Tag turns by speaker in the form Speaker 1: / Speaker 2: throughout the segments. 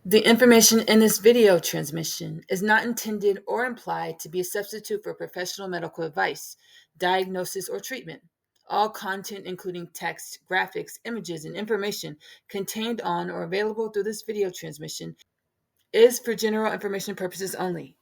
Speaker 1: The information in this video transmission is not intended or implied to be a substitute for professional medical advice, diagnosis, or treatment. All content, including text, graphics, images, and information contained on or available through this video transmission, is for general information purposes only.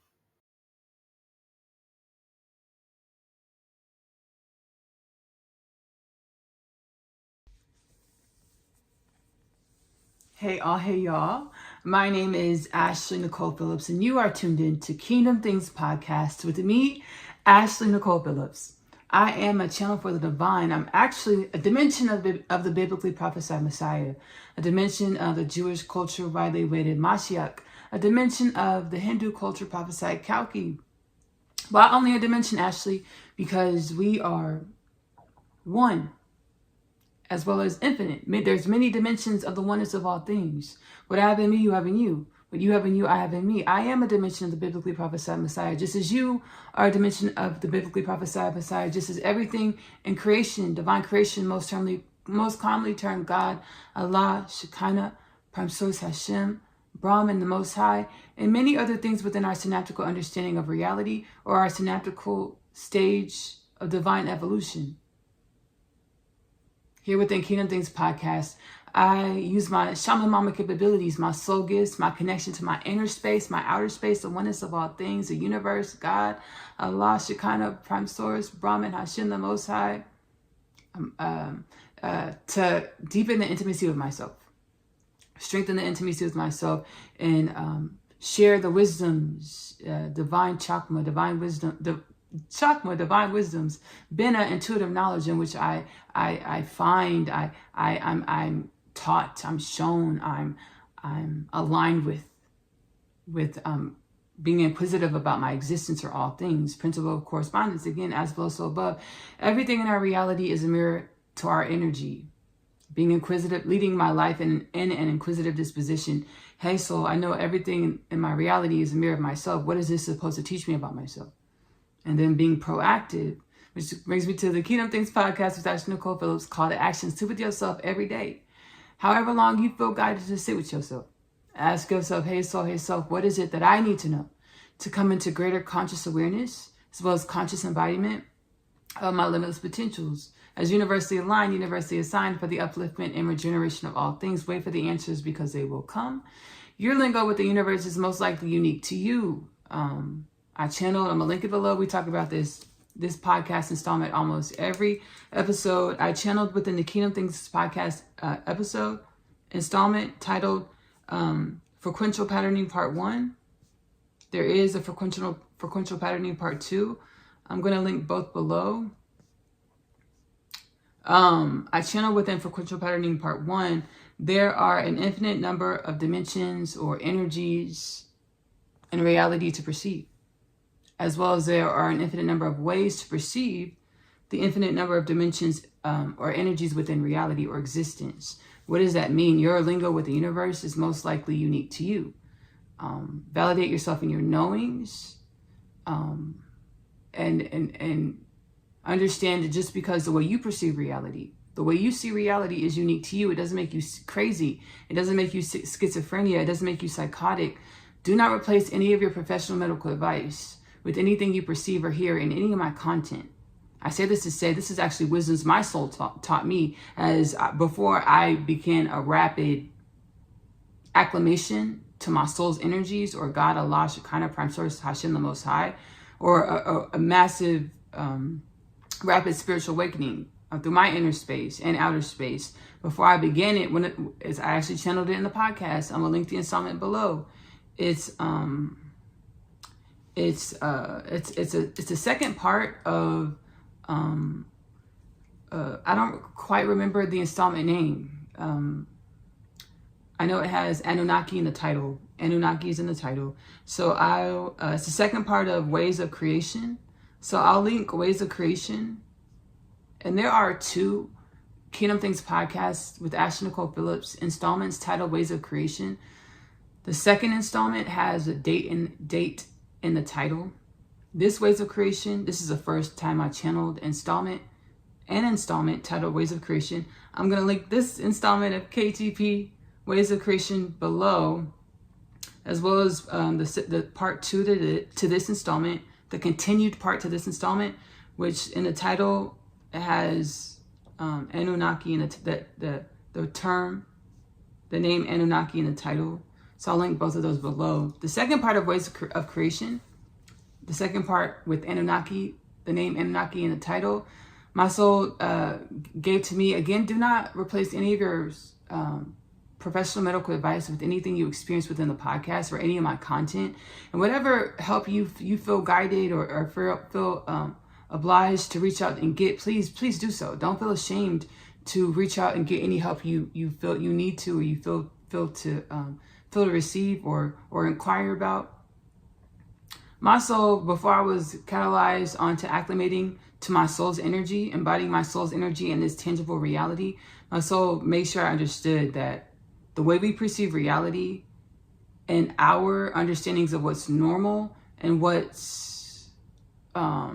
Speaker 1: Hey y'all. My name is Ashley Nicole Phillips, and you are tuned in to Kingdom Things Podcast with me, Ashley Nicole Phillips. I am a channel for the divine. I'm actually a dimension of the biblically prophesied Messiah, a dimension of the Jewish culture widely awaited Mashiach, a dimension of the Hindu culture prophesied Kalki. Why only a dimension, Ashley? Because we are one, as well as infinite. There's many dimensions of the oneness of all things. What I have in me, you have in you. What you have in you, I have in me. I am a dimension of the biblically prophesied Messiah, just as you are a dimension of the biblically prophesied Messiah, just as everything in creation, divine creation, most commonly termed God, Allah, Shekinah, Prime Source, Hashem, Brahman, the Most High, and many other things within our synaptical understanding of reality or our synaptical stage of divine evolution. Here within Kingdom Things Podcast, I use my shaman mama capabilities, my soul gifts, my connection to my inner space, my outer space, the oneness of all things, the universe, God, Allah, Shekinah, Prime Source, Brahman, Hashem, the Most High, to deepen the intimacy with myself, strengthen the intimacy with myself, and share the wisdoms, divine chakma, divine wisdom, divine wisdoms, Bina, intuitive knowledge in which I find, I'm taught, I'm shown, I'm aligned with being inquisitive about my existence or all things. Principle of correspondence, again, as below, so above. Everything in our reality is a mirror to our energy. Being inquisitive, leading my life in an inquisitive disposition. Hey, soul, I know everything in my reality is a mirror of myself. What is this supposed to teach me about myself? And then being proactive, which brings me to the Kingdom Things Podcast with Ashley Nicole Phillips, call to action. Sit with yourself every day. However long you feel guided to sit with yourself. Ask yourself, hey soul, what is it that I need to know to come into greater conscious awareness, as well as conscious embodiment of my limitless potentials? As universally aligned, universally assigned for the upliftment and regeneration of all things. Wait for the answers because they will come. Your lingo with the universe is most likely unique to you. I channeled, I'm going to link it below. We talk about this podcast installment almost every episode. I channeled within the Kingdom Things Podcast episode installment titled Frequential Patterning Part 1. There is a Frequential Patterning Part 2. I'm going to link both below. I channeled within Frequential Patterning Part 1. There are an infinite number of dimensions or energies in reality to perceive, as well as there are an infinite number of ways to perceive the infinite number of dimensions or energies within reality or existence. What does that mean? Your lingo with the universe is most likely unique to you. Validate yourself in your knowings, and understand that just because the way you perceive reality, the way you see reality is unique to you, it doesn't make you crazy. It doesn't make you schizophrenia. It doesn't make you psychotic. Do not replace any of your professional medical advice with anything you perceive or hear in any of my content. I say this to say this is actually wisdoms my soul taught me as before I began a rapid acclamation to my soul's energies or God, Allah, Shekinah, Prime Source, Hashem, the Most High, or a massive rapid spiritual awakening through my inner space and outer space. Before I began it, as I actually channeled it in the podcast, I'm gonna link the installment below. It's a second part of I don't quite remember the installment name. I know it has Annunaki in the title. Annunaki is in the title. So it's the second part of Ways of Creation. So I'll link Ways of Creation. And there are 2 Kingdom Things podcasts with Ashley Nicole Phillips installments titled Ways of Creation. The second installment has a date in the title. This Ways of Creation, this is the first time I channeled an installment titled Ways of Creation. I'm going to link this installment of KTP Ways of Creation below. as well as the part 2 to this installment, the continued part to this installment, which in the title it has Annunaki in the term, the name Annunaki in the title. So I'll link both of those below. The second part of Ways of Creation, the second part with Annunaki, the name Annunaki in the title, my soul gave to me. Again, do not replace any of your professional medical advice with anything you experience within the podcast or any of my content. And whatever help you feel guided or feel obliged to reach out and get, please do so. Don't feel ashamed to reach out and get any help you feel you need to, or you feel to receive or inquire about. My soul, before I was catalyzed onto acclimating to my soul's energy, embodying my soul's energy in this tangible reality, my soul made sure I understood that the way we perceive reality and our understandings of what's normal and what's a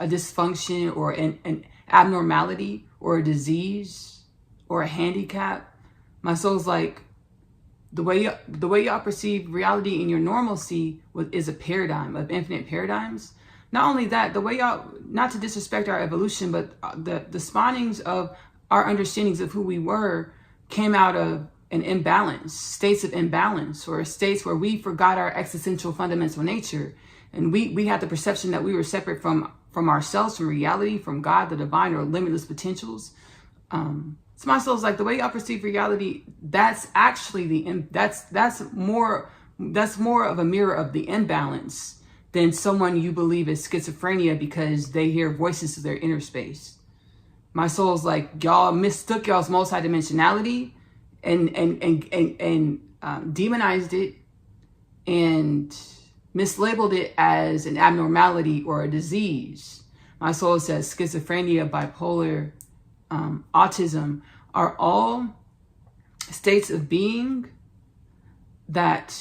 Speaker 1: dysfunction or an abnormality or a disease or a handicap, my soul's like, the way y'all perceive reality in your normalcy is a paradigm of infinite paradigms. Not only that, the way y'all, not to disrespect our evolution, but the spawnings of our understandings of who we were came out of an imbalance, states of imbalance, or states where we forgot our existential fundamental nature. And we had the perception that we were separate from ourselves, from reality, from God, the divine, or limitless potentials. So my soul's like, the way y'all perceive reality, that's actually that's more of a mirror of the imbalance than someone you believe is schizophrenia because they hear voices of their inner space. My soul's like, y'all mistook y'all's multidimensionality and demonized it and mislabeled it as an abnormality or a disease. My soul says schizophrenia, bipolar, autism are all states of being that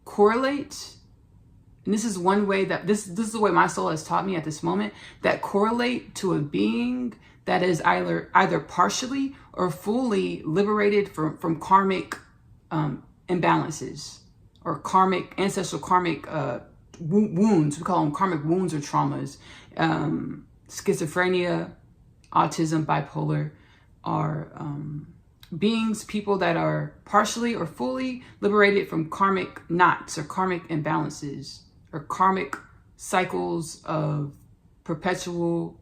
Speaker 1: correlate. And this is one way that this is the way my soul has taught me at this moment, that correlate to a being that is either partially or fully liberated from karmic imbalances or ancestral karmic wounds. We call them karmic wounds or traumas. Schizophrenia, autism, bipolar are beings, people that are partially or fully liberated from karmic knots or karmic imbalances or karmic cycles of perpetual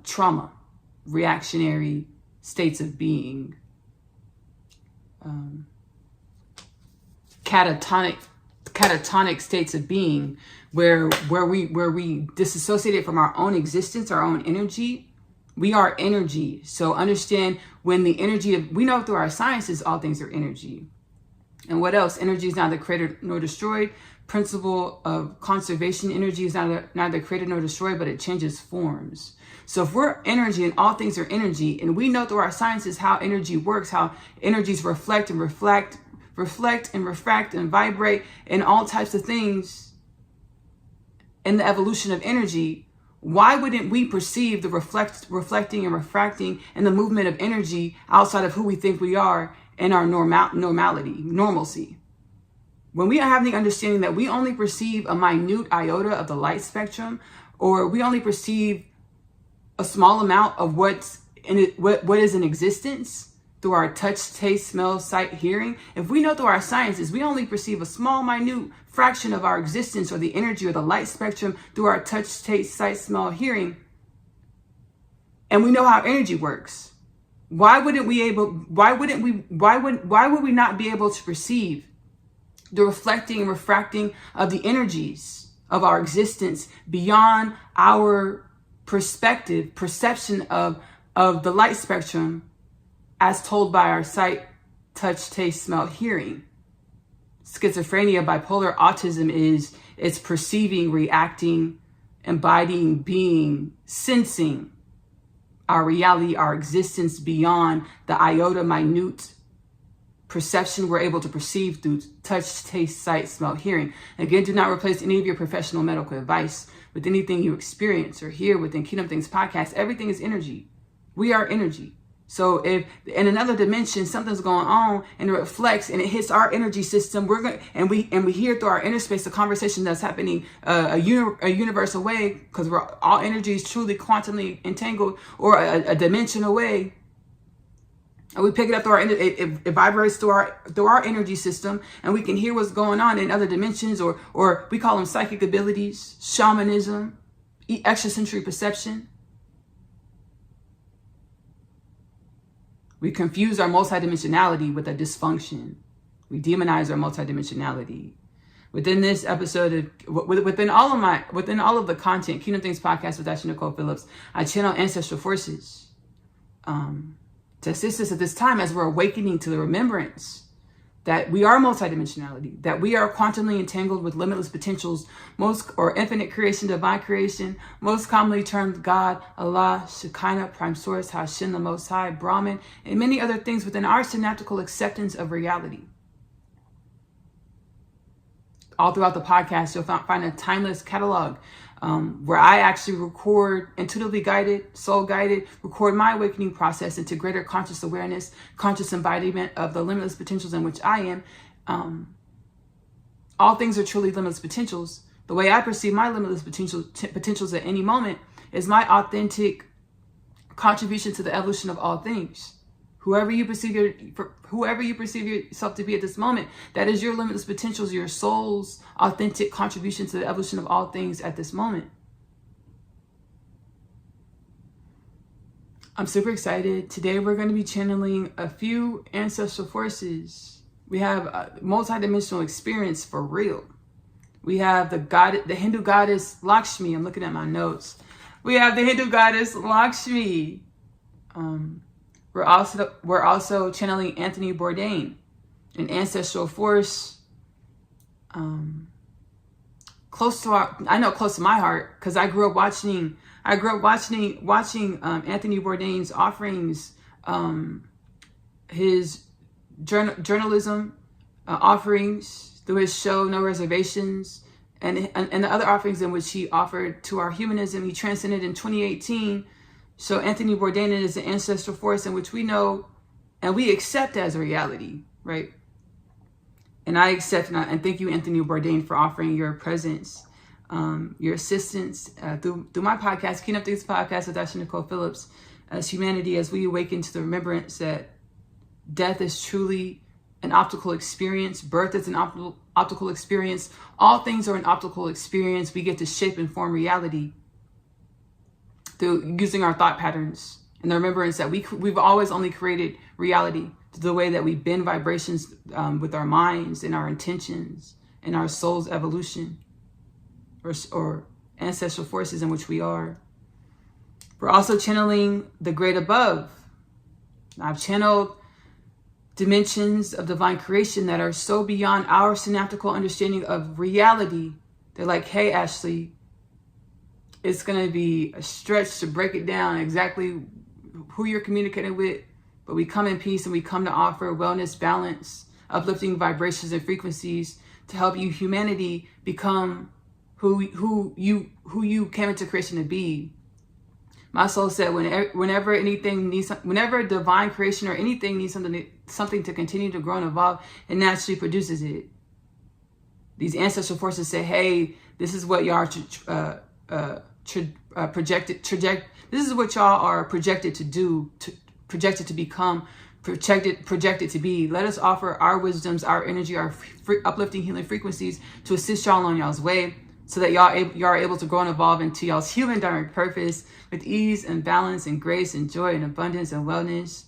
Speaker 1: trauma, reactionary states of being, catatonic states of being, where we disassociate from our own existence, our own energy. We are energy. So understand, when the energy we know through our sciences, all things are energy. And what else? Energy is neither created nor destroyed. Principle of conservation, energy is neither created nor destroyed, but it changes forms. So if we're energy and all things are energy, and we know through our sciences how energy works, how energies reflect and refract and vibrate and all types of things in the evolution of energy, why wouldn't we perceive the reflecting and refracting and the movement of energy outside of who we think we are in our normalcy? When we have the understanding that we only perceive a minute iota of the light spectrum, or we only perceive a small amount of what is in existence through our touch, taste, smell, sight, hearing. If we know through our sciences, we only perceive a small, minute fraction of our existence or the energy or the light spectrum through our touch, taste, sight, smell, hearing, and we know how energy works, why would we not be able to perceive the reflecting and refracting of the energies of our existence beyond our perception of the light spectrum as told by our sight, touch, taste, smell, hearing? Schizophrenia, bipolar, autism it's perceiving, reacting, embodying, being, sensing our reality, our existence beyond the iota minute perception we're able to perceive through touch, taste, sight, smell, hearing. Again, do not replace any of your professional medical advice with anything you experience or hear within Kingdom Things podcast. Everything is energy. We are energy. So if in another dimension something's going on and it reflects and it hits our energy system, we hear through our inner space the conversation that's happening a universal way, because we're all energy is truly quantumly entangled, or a dimension away. And we pick it up through it vibrates through our energy system, and we can hear what's going on in other dimensions, or we call them psychic abilities, shamanism, extrasensory perception. We confuse our multidimensionality with a dysfunction. We demonize our multidimensionality. Within this episode, within all of the content, Kingdom Things Podcast with Ashley Nicole Phillips, I channel ancestral forces to assist us at this time as we're awakening to the remembrance that we are multidimensionality, that we are quantumly entangled with limitless potentials, or infinite creation, divine creation, most commonly termed God, Allah, Shekinah, Prime Source, Hashem, the Most High, Brahman, and many other things within our synaptical acceptance of reality. All throughout the podcast, you'll find a timeless catalog where I actually record, intuitively guided, soul guided, record my awakening process into greater conscious awareness, conscious embodiment of the limitless potentials in which I am. All things are truly limitless potentials. The way I perceive my limitless potentials at any moment is my authentic contribution to the evolution of all things. Whoever you perceive yourself to be at this moment, that is your limitless potentials, your soul's authentic contribution to the evolution of all things at this moment. I'm super excited. Today we're going to be channeling a few ancestral forces. We have a multidimensional experience for real. We have the Hindu goddess Lakshmi. I'm looking at my notes. We have the Hindu goddess Lakshmi. We're also channeling Anthony Bourdain, an ancestral force close to my heart, because I grew up watching Anthony Bourdain's offerings, his journalism offerings through his show No Reservations, and the other offerings in which he offered to our humanism. He transcended in 2018. So Anthony Bourdain is an ancestral force in which we know and we accept as a reality, right? And I accept and thank you, Anthony Bourdain, for offering your presence, your assistance through my podcast, Kingdom Things Podcast with Ashley Nicole Phillips, as humanity, as we awaken to the remembrance that death is truly an optical experience, birth is an optical experience, all things are an optical experience. We get to shape and form reality through using our thought patterns, and the remembrance that we've always only created reality through the way that we bend vibrations with our minds and our intentions and our soul's evolution or ancestral forces in which we are. We're also channeling the great above. I've channeled dimensions of divine creation that are so beyond our synaptical understanding of reality. They're like, hey, Ashley, it's going to be a stretch to break it down exactly who you're communicating with, but we come in peace and we come to offer wellness, balance, uplifting vibrations and frequencies to help you, humanity, become who you came into creation to be. My soul said whenever divine creation or anything needs something to continue to grow and evolve, it naturally produces it. These ancestral forces say, hey, this is what y'all this is what y'all are projected to do, projected to become, projected to be. Let us offer our wisdoms, our energy, our uplifting healing frequencies to assist y'all on y'all's way, so that y'all are able to grow and evolve into y'all's human dharmic purpose with ease and balance and grace and joy and abundance and wellness.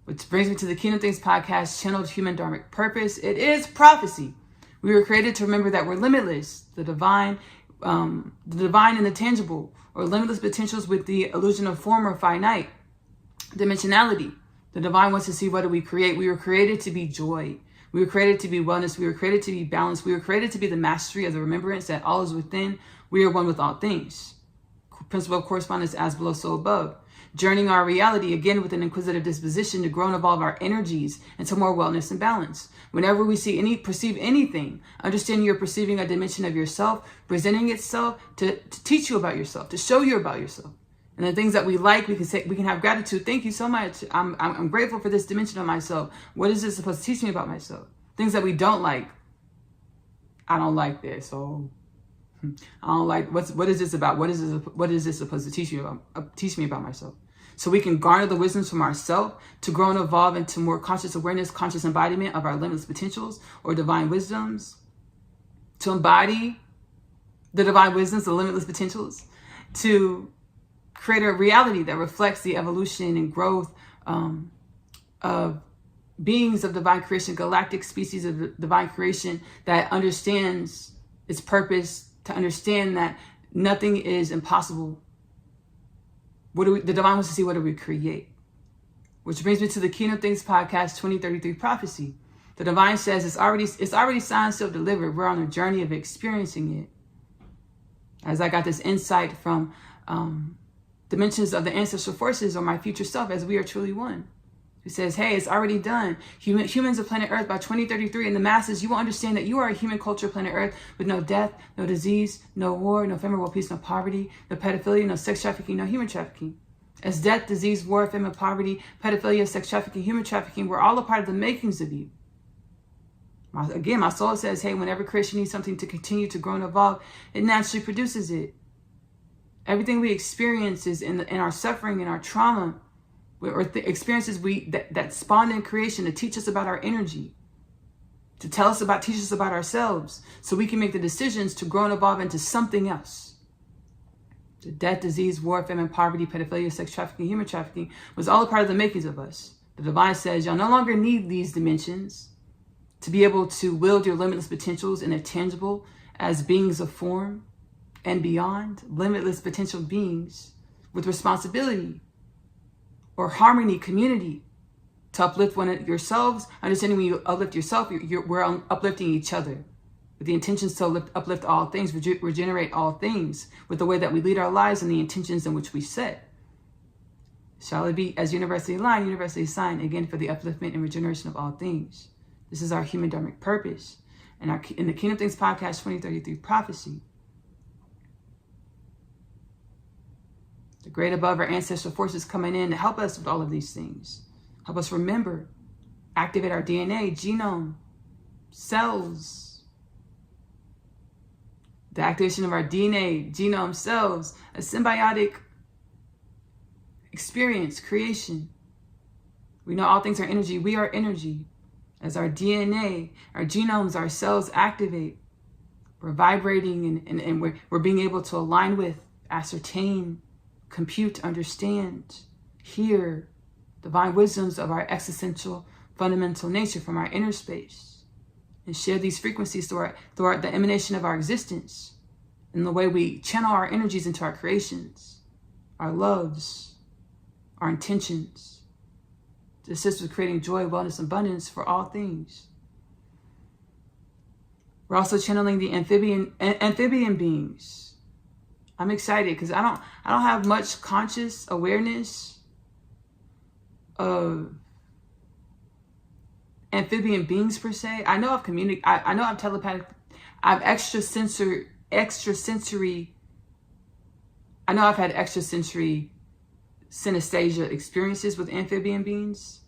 Speaker 1: Which brings me to the Kingdom Things Podcast, channeled human dharmic purpose. It is prophecy. We were created to remember that we're limitless, the divine and the tangible, or limitless potentials with the illusion of form or finite dimensionality. The divine wants to see, what do we create? We were created to be joy. We were created to be wellness. We were created to be balance. We were created to be the mastery of the remembrance that all is within. We are one with all things. Principle of correspondence, as below, so above. Journeying our reality, again, with an inquisitive disposition to grow and evolve our energies into more wellness and balance. Whenever we perceive anything, understand you're perceiving a dimension of yourself, presenting itself to teach you about yourself, to show you about yourself. And the things that we like, we can have gratitude. Thank you so much. I'm grateful for this dimension of myself. What is this supposed to teach me about myself? Things that we don't like. I don't like this. So I don't like, what is this about? What is this supposed to teach me about myself? So we can garner the wisdoms from ourselves to grow and evolve into more conscious awareness, conscious embodiment of our limitless potentials or divine wisdoms, to embody the divine wisdoms, the limitless potentials, to create a reality that reflects the evolution and growth of beings of divine creation, galactic species of divine creation that understands its purpose, to understand that nothing is impossible. The divine wants to see, what do we create? Which brings me to the Kingdom Things Podcast 2033 prophecy. The divine says it's already signed, sealed, delivered. We're on a journey of experiencing it. As I got this insight from dimensions of the ancestral forces or my future self, as we are truly one. Who says, hey, it's already done. Humans of planet Earth by 2033, and the masses, you will understand that you are a human culture planet Earth with no death, no disease, no war, no famine, world peace, no poverty, no pedophilia, no sex trafficking, no human trafficking. As death, disease, war, famine, poverty, pedophilia, sex trafficking, human trafficking, we're all a part of the makings of you. Again, my soul says, hey, whenever creation needs something to continue to grow and evolve, it naturally produces it. Everything we experience is in our suffering and our trauma, or experiences that spawned in creation to teach us about our energy, to teach us about ourselves, so we can make the decisions to grow and evolve into something else. The death, disease, war, famine, poverty, pedophilia, sex trafficking, human trafficking was all a part of the makings of us. The divine says y'all no longer need these dimensions to be able to wield your limitless potentials in a tangible as beings of form and beyond, limitless potential beings with responsibility or harmony, community, to uplift yourselves. Understanding when you uplift yourself, we're uplifting each other with the intentions to uplift all things, regenerate all things with the way that we lead our lives and the intentions in which we set. Shall it be as universally aligned, universally assigned, again, for the upliftment and regeneration of all things. This is our human dharmic purpose. And in the Kingdom Things Podcast 2033 prophecy, the great above, our ancestral forces coming in to help us with all of these things. Help us remember, activate our DNA, genome, cells. The activation of our DNA, genome, cells, a symbiotic experience, creation. We know all things are energy. We are energy. As our DNA, our genomes, our cells activate, we're vibrating and we're being able to align with, ascertain, compute, understand, hear divine wisdoms of our existential, fundamental nature from our inner space, and share these frequencies throughout the emanation of our existence, in the way we channel our energies into our creations, our loves, our intentions, to assist with creating joy, wellness, abundance for all things. We're also channeling the amphibian beings. I'm excited because I don't have much conscious awareness of amphibian beings per se. I know I've I know I'm telepathic. I've extrasensory. I know I've had extrasensory synesthesia experiences with amphibian beings.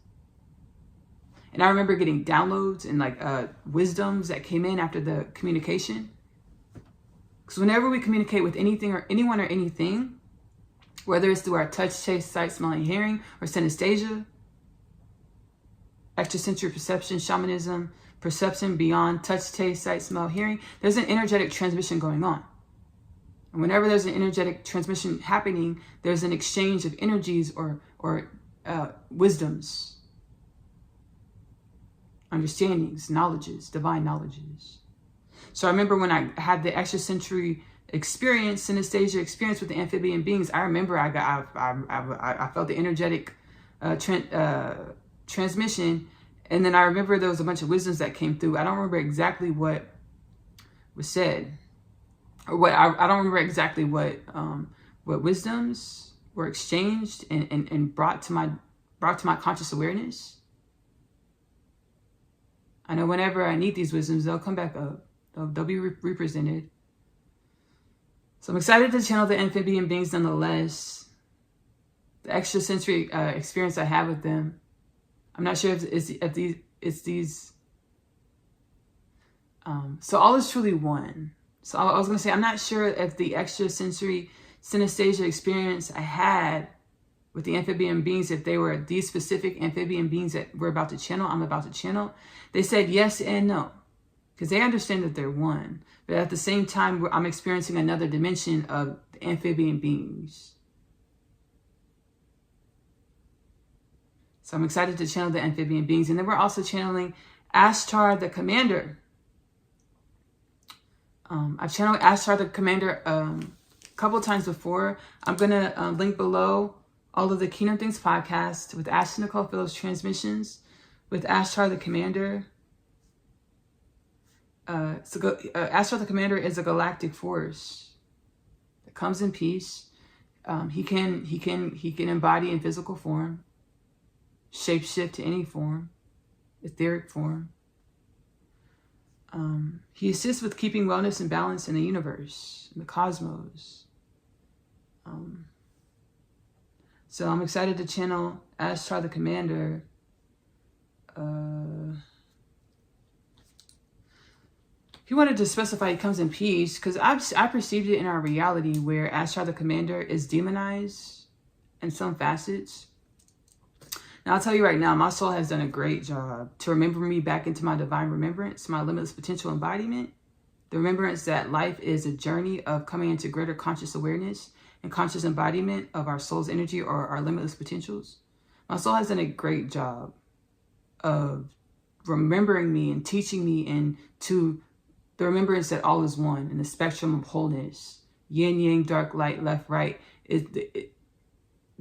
Speaker 1: And I remember getting downloads and wisdoms that came in after the communication. Because whenever we communicate with anything or anyone or anything, whether it's through our touch, taste, sight, smell, and hearing, or synesthesia, extrasensory perception, shamanism, perception beyond touch, taste, sight, smell, hearing, there's an energetic transmission going on. And whenever there's an energetic transmission happening, there's an exchange of energies or wisdoms, understandings, knowledges, divine knowledges. So I remember when I had the extrasensory experience, synesthesia experience with the amphibian beings, I remember I felt the energetic transmission. And then I remember there was a bunch of wisdoms that came through. I don't remember exactly what was said, or what I don't remember exactly what wisdoms were exchanged and brought to my conscious awareness. I know whenever I need these wisdoms, they'll come back up. They'll be represented. So I'm excited to channel the amphibian beings nonetheless. the extrasensory experience I have with them. I'm not sure if these. So all is truly one. So I was going to say, I'm not sure if the extrasensory synesthesia experience I had with the amphibian beings, if they were these specific amphibian beings that we're about to channel, I'm about to channel. They said yes and no, because they understand that they're one. But at the same time, I'm experiencing another dimension of the amphibian beings. So I'm excited to channel the amphibian beings. And then we're also channeling Ashtar the Commander. I've channeled Ashtar the Commander a couple times before. I'm going to link below all of the Kingdom Things podcast with Ashley Nicole Phillips transmissions with Ashtar the Commander. Ashtar the Commander is a galactic force that comes in peace. He can embody in physical form, shapeshift to any form, etheric form. He assists with keeping wellness and balance in the universe, in the cosmos. So I'm excited to channel Ashtar the Commander. He wanted to specify he comes in peace, because I perceived it in our reality where Ashtar the Commander is demonized in some facets. Now, I'll tell you right now, my soul has done a great job to remember me back into my divine remembrance, my limitless potential embodiment, the remembrance that life is a journey of coming into greater conscious awareness and conscious embodiment of our soul's energy or our limitless potentials. My soul has done a great job of remembering me and teaching me into the remembrance that all is one in the spectrum of wholeness, yin, yang, dark, light, left, right. It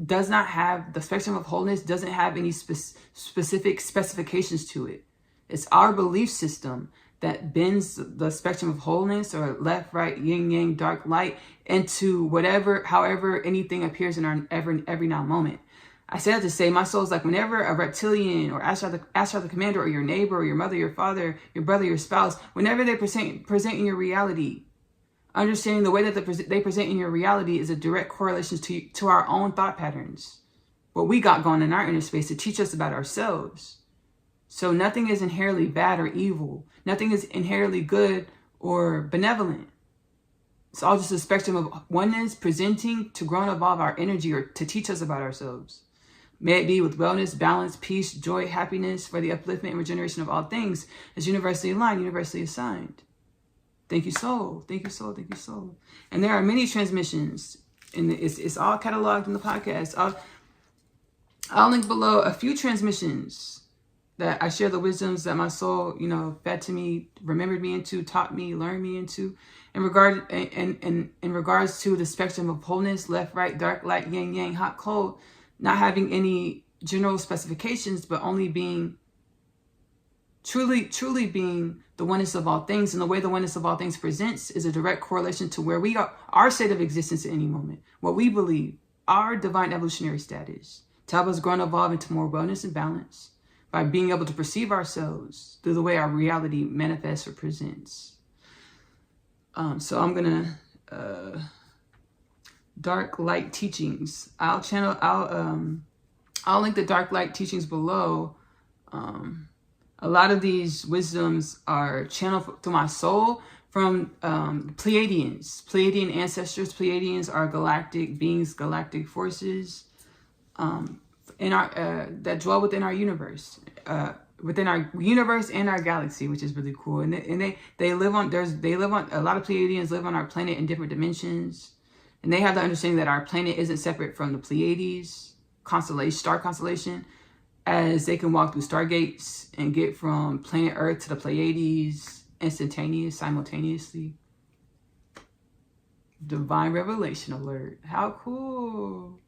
Speaker 1: does not have, the spectrum of wholeness doesn't have any specific specifications to it. It's our belief system that bends the spectrum of wholeness, or left, right, yin, yang, dark, light, into however anything appears in our every now moment. I say that to say, my soul is like, whenever a reptilian or Ashtar the Commander, or your neighbor, or your mother, your father, your brother, your spouse, whenever they present in your reality, understanding the way that they present in your reality is a direct correlation to our own thought patterns, what we got going in our inner space to teach us about ourselves. So nothing is inherently bad or evil. Nothing is inherently good or benevolent. It's all just a spectrum of oneness presenting to grow and evolve our energy, or to teach us about ourselves. May it be with wellness, balance, peace, joy, happiness, for the upliftment and regeneration of all things, as universally aligned, universally assigned. Thank you, soul. Thank you, soul. Thank you, soul. And there are many transmissions, and it's all cataloged in the podcast. I'll link below a few transmissions that I share the wisdoms that my soul, fed to me, remembered me into, taught me, learned me into, in regards to the spectrum of wholeness, left, right, dark, light, yin, yang, hot, cold, not having any general specifications, but only being truly being the oneness of all things. And the way the oneness of all things presents is a direct correlation to where we are, our state of existence at any moment, what we believe, our divine evolutionary status, to help us grow and evolve into more wellness and balance by being able to perceive ourselves through the way our reality manifests or presents. So I'm gonna dark light teachings. I'll link the dark light teachings below. A lot of these wisdoms are channeled through my soul from Pleiadians, Pleiadian ancestors. Pleiadians are galactic beings, galactic forces that dwell within our universe, and our galaxy, which is really cool. And they live on. A lot of Pleiadians live on our planet in different dimensions, and they have the understanding that our planet isn't separate from the Pleiades star constellation, as they can walk through stargates and get from planet Earth to the Pleiades simultaneously. Divine revelation alert. How cool.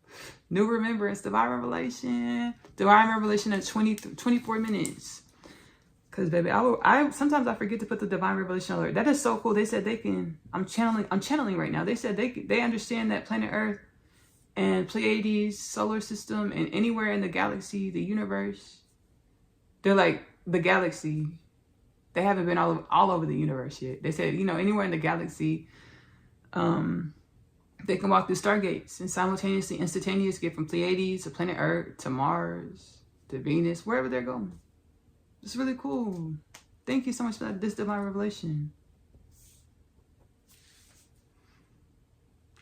Speaker 1: New remembrance, divine revelation at 24 minutes. Because baby, I sometimes I forget to put the divine revelation alert. That is so cool. They said they can, I'm channeling right now. They said they understand that planet Earth and Pleiades, solar system, and anywhere in the galaxy, the universe, they're like the galaxy. They haven't been all over the universe yet. They said, anywhere in the galaxy, They can walk through stargates and simultaneously, instantaneously get from Pleiades to planet Earth to Mars to Venus, wherever they're going. It's really cool. Thank you so much for this divine revelation.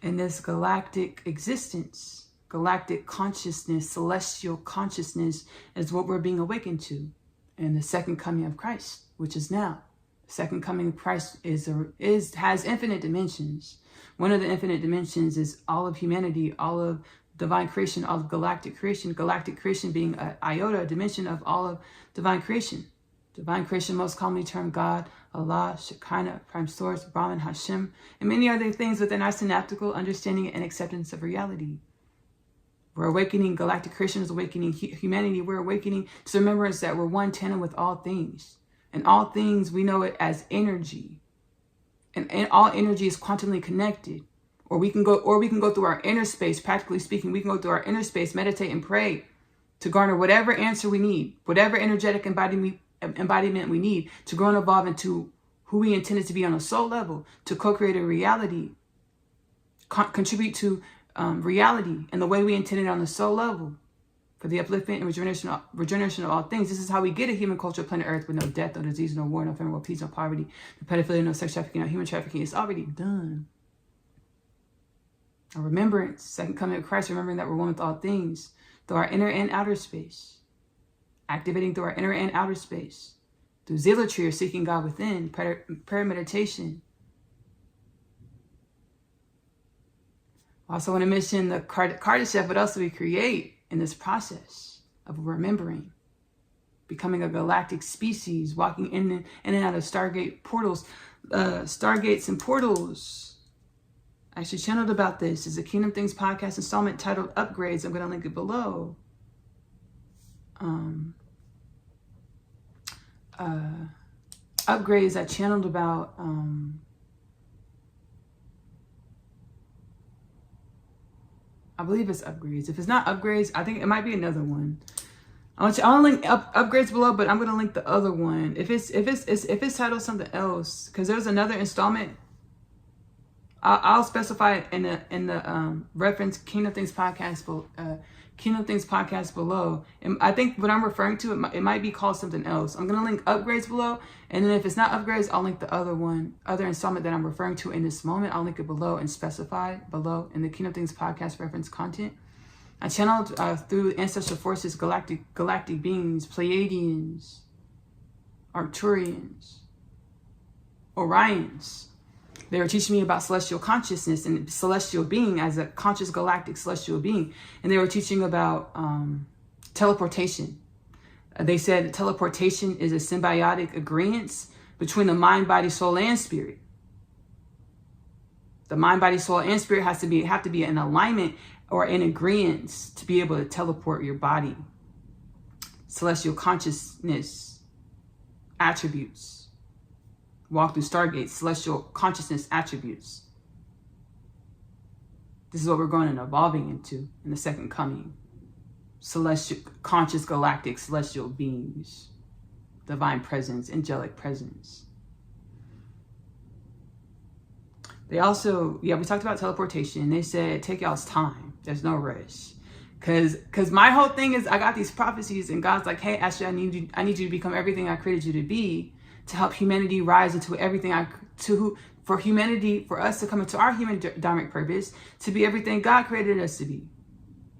Speaker 1: And this galactic existence, galactic consciousness, celestial consciousness is what we're being awakened to in the second coming of Christ, which is now. The second coming of Christ has infinite dimensions. One of the infinite dimensions is all of humanity, all of divine creation, all of galactic creation being an iota, a dimension of all of divine creation. Divine creation, most commonly termed God, Allah, Shekinah, Prime Source, Brahman, Hashem, and many other things within our synaptical understanding and acceptance of reality. We're awakening, galactic creation is awakening humanity. We're awakening to the remembrance that we're one tandem with all things. And all things, we know it as energy. And all energy is quantumly connected. Or we can go through our inner space, practically speaking, we can go through our inner space, meditate and pray to garner whatever answer we need, whatever energetic embodiment we need to grow and evolve into who we intended to be on a soul level, to co-create a reality, contribute to reality in the way we intended on the soul level for the upliftment and regeneration of all things. This is how we get a human culture of planet Earth with no death, no disease, no war, no famine, no peace, no poverty, no pedophilia, no sex trafficking, no human trafficking. It's already done. A remembrance, second coming of Christ, remembering that we're one with all things through our inner and outer space. Activating through our inner and outer space. Through zealotry or seeking God within, prayer meditation. I also want to mention the Kardashev, what else do we create in this process of remembering? Becoming a galactic species, walking in and out of Stargate portals, stargates and portals. I actually channeled about this. It's a Kingdom Things podcast installment titled Upgrades. I'm going to link it below. Upgrades I channeled about I believe it's upgrades. If it's not upgrades, I think it might be another one. I'll link upgrades below, but I'm gonna link the other one. If it's titled something else, because there's another installment. I'll specify it in the reference Kingdom Things podcast below. And I think what I'm referring to, it might be called something else. I'm gonna link upgrades below, and then if it's not upgrades, I'll link the other installment that I'm referring to in this moment. I'll link it below and specify below in the Kingdom Things podcast reference content. I channeled through ancestral forces, galactic beings, Pleiadians, Arcturians, Orions. They were teaching me about celestial consciousness and celestial being as a conscious galactic celestial being. And they were teaching about teleportation. They said teleportation is a symbiotic agreement between the mind, body, soul, and spirit. The mind, body, soul, and spirit have to be in alignment or in agreement to be able to teleport your body. Celestial consciousness attributes. Walk through stargates, celestial consciousness attributes. This is what we're going and evolving into in the second coming. Celestial, conscious, galactic, celestial beings. Divine presence, angelic presence. They also, we talked about teleportation. They said, take y'all's time. There's no rush. Because my whole thing is, I got these prophecies and God's like, hey, Ashley, I need you to become everything I created you to be, to help humanity rise into everything for humanity, for us to come into our human dharmic purpose, to be everything God created us to be.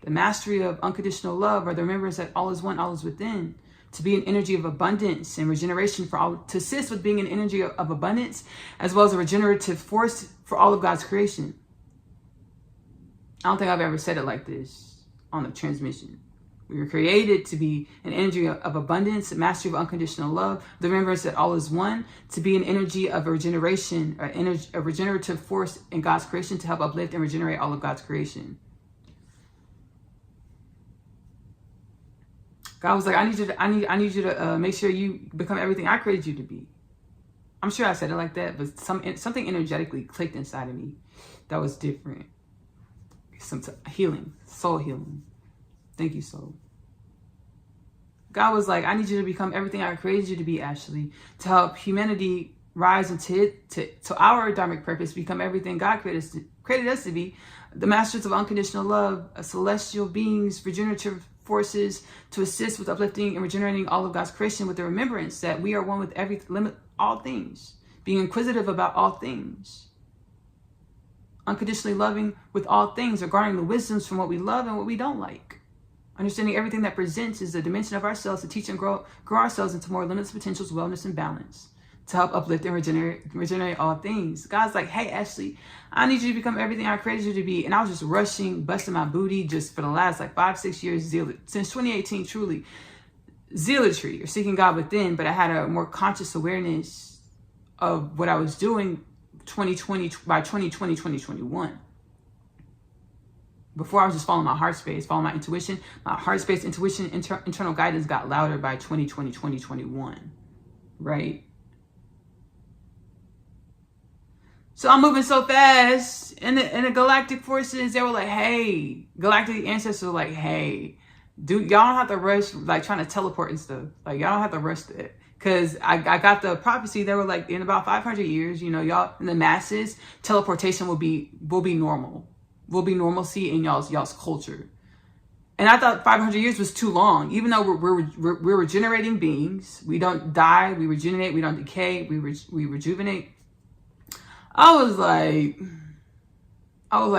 Speaker 1: The mastery of unconditional love, or the remembrance that all is one, all is within. To be an energy of abundance and regeneration for all, to assist with being an energy of abundance, as well as a regenerative force for all of God's creation. I don't think I've ever said it like this on the transmission. We were created to be an energy of abundance, a mastery of unconditional love, the remembrance that all is one, to be an energy of regeneration, a regenerative force in God's creation to help uplift and regenerate all of God's creation. God was like, I need you to make sure you become everything I created you to be. I'm sure I said it like that, but something energetically clicked inside of me that was different. Some healing, soul healing. Thank you, soul. God was like, I need you to become everything I created you to be, Ashley, to help humanity rise into our dharmic purpose, become everything God created us to be, the masters of unconditional love, celestial beings, regenerative forces to assist with uplifting and regenerating all of God's creation with the remembrance that we are one with every limit, all things, being inquisitive about all things, unconditionally loving with all things, regarding the wisdoms from what we love and what we don't like. Understanding everything that presents is a dimension of ourselves to teach and grow ourselves into more limitless potentials, wellness, and balance, to help uplift and regenerate all things. God's like, hey, Ashley, I need you to become everything I created you to be. And I was just rushing, busting my booty just for the last 5-6 years, since 2018, truly. Zealotry, or seeking God within, but I had a more conscious awareness of what I was doing 2021. Before, I was just following my heart space, following my intuition. My heart space, intuition, internal guidance got louder by 2021, right? So I'm moving so fast. And the galactic forces, they were like, hey, galactic ancestors were like, hey, dude, y'all don't have to rush, trying to teleport and stuff. Y'all don't have to rush it. Because I got the prophecy, they were like, in about 500 years, y'all, in the masses, teleportation will be normal. Will be normalcy in y'all's culture. And I thought 500 years was too long. Even though we're regenerating beings, we don't die, we regenerate, we don't decay, we rejuvenate. I was like, no,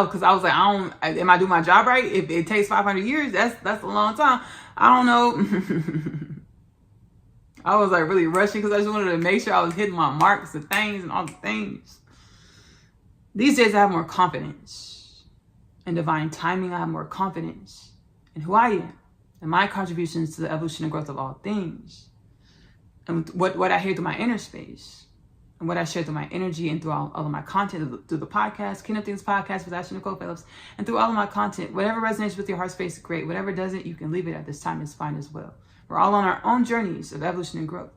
Speaker 1: because I was like, am I doing my job right? If it takes 500 years, that's a long time. I don't know. I was really rushing because I just wanted to make sure I was hitting my marks, the things and all the things. These days, I have more confidence in divine timing. I have more confidence in who I am and my contributions to the evolution and growth of all things. And what I hear through my inner space and what I share through my energy and through all of my content, through the podcast, Kingdom Things podcast with Ashley Nicole Phillips, and through all of my content, whatever resonates with your heart space, great. Whatever doesn't, you can leave it at this time. It's fine as well. We're all on our own journeys of evolution and growth.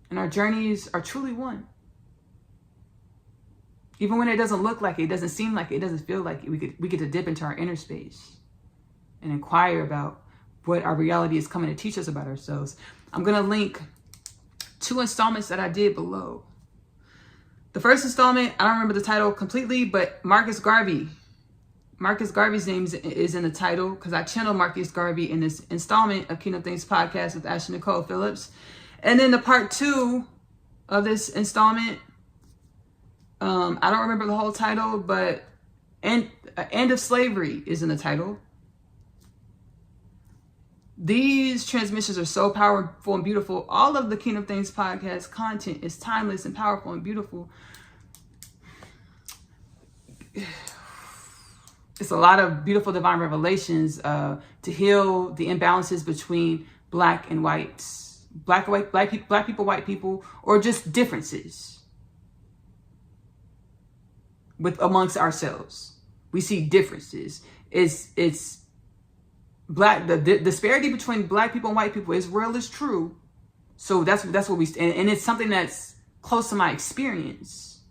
Speaker 1: And our journeys are truly one. Even when it doesn't look like it, doesn't seem like it, doesn't feel like it, we get to dip into our inner space and inquire about what our reality is coming to teach us about ourselves. I'm going to link 2 installments that I did below. The first installment, I don't remember the title completely, but Marcus Garvey. Marcus Garvey's name is in the title because I channeled Marcus Garvey in this installment of Kingdom Things podcast with Ashley Nicole Phillips. And then the part 2 of this installment, I don't remember the whole title, but End of Slavery is in the title. These transmissions are so powerful and beautiful. All of the Kingdom Things podcast content is timeless and powerful and beautiful. It's a lot of beautiful divine revelations to heal the imbalances between black and whites. Black people, white people, or just differences amongst ourselves. We see differences. It's black. The disparity between black people and white people is real, is true. So that's what we, and it's something that's close to my experience.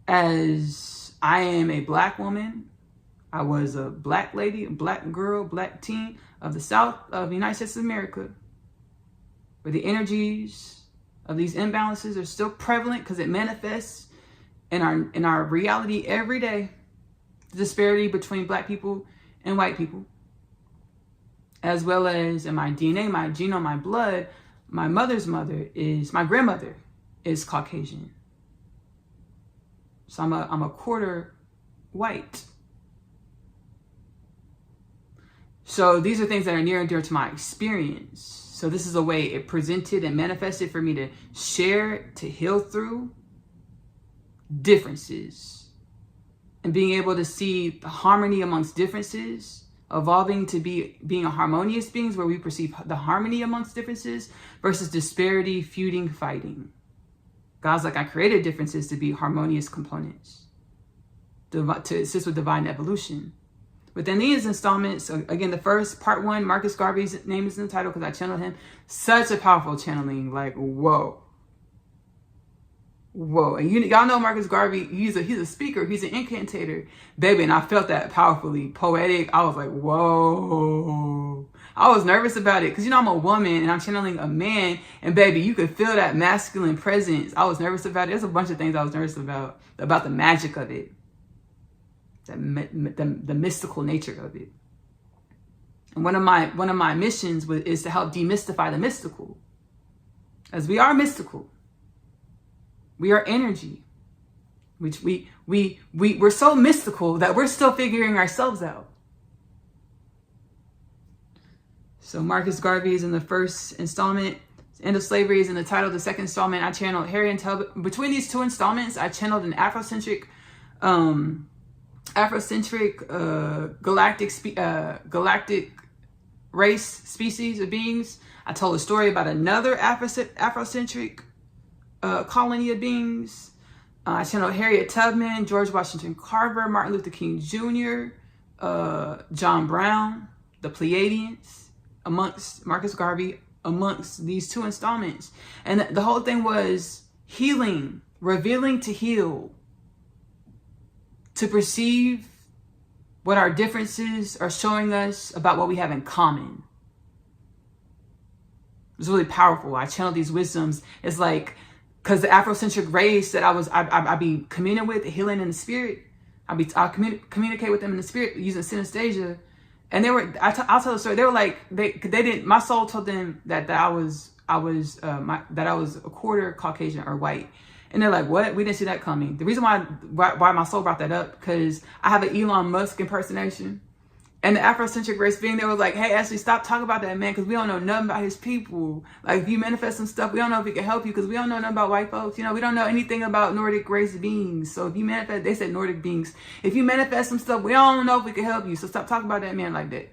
Speaker 1: As I am a black woman, I was a black lady, a black girl, black teen of the South of the United States of America, where the energies of these imbalances are still prevalent because it manifests in our reality every day. The disparity between black people and white people, as well as in my DNA, my genome, my blood. My grandmother is Caucasian, so I'm a quarter white. So these are things that are near and dear to my experience. So this is a way it presented and manifested for me to share, to heal through differences, and being able to see the harmony amongst differences, evolving to being a harmonious beings where we perceive the harmony amongst differences versus disparity, feuding, fighting. God's like, I created differences to be harmonious components, to assist with divine evolution. Within these installments, again, the first part 1, Marcus Garvey's name is in the title because I channeled him. Such a powerful channeling, whoa. whoa. And y'all know Marcus Garvey, he's a speaker, he's an incantator, baby, and I felt that powerfully poetic. I was like, whoa. I was nervous about it because, you know, I'm a woman and I'm channeling a man, and baby, you could feel that masculine presence. I was nervous about it. There's a bunch of things I was nervous about the magic of it, the mystical nature of it. And one of my missions is to help demystify the mystical, as we are mystical. We are energy, which we're so mystical that we're still figuring ourselves out. So Marcus Garvey is in the first installment. End of Slavery is in the title. The second installment, I channeled Harriet and Tubman. Between these two installments, I channeled an Afrocentric galactic race, species of beings. I told a story about another Afrocentric colony of beings. I channeled Harriet Tubman, George Washington Carver, Martin Luther King Jr., John Brown, the Pleiadians, amongst Marcus Garvey, amongst these two installments. And the whole thing was healing, revealing to heal, to perceive what our differences are showing us about what we have in common. It was really powerful. I channeled these wisdoms. It's like, because the Afrocentric race that I'd be communing with, healing in the spirit, I'll communicate with them in the spirit using synesthesia. And they were, I'll tell the story. They were like, they didn't. My soul told them that I was a quarter Caucasian or white, and they're like, "What? We didn't see that coming." The reason why my soul brought that up, because I have an Elon Musk impersonation, and the Afrocentric race being there was like, "Hey, Ashley, stop talking about that man, because we don't know nothing about his people. Like, if you manifest some stuff, we don't know if we can help you, because we don't know nothing about white folks. You know, we don't know anything about Nordic race beings. So if you manifest," they said Nordic beings. "If you manifest some stuff, we don't know if we can help you. So stop talking about that man like that."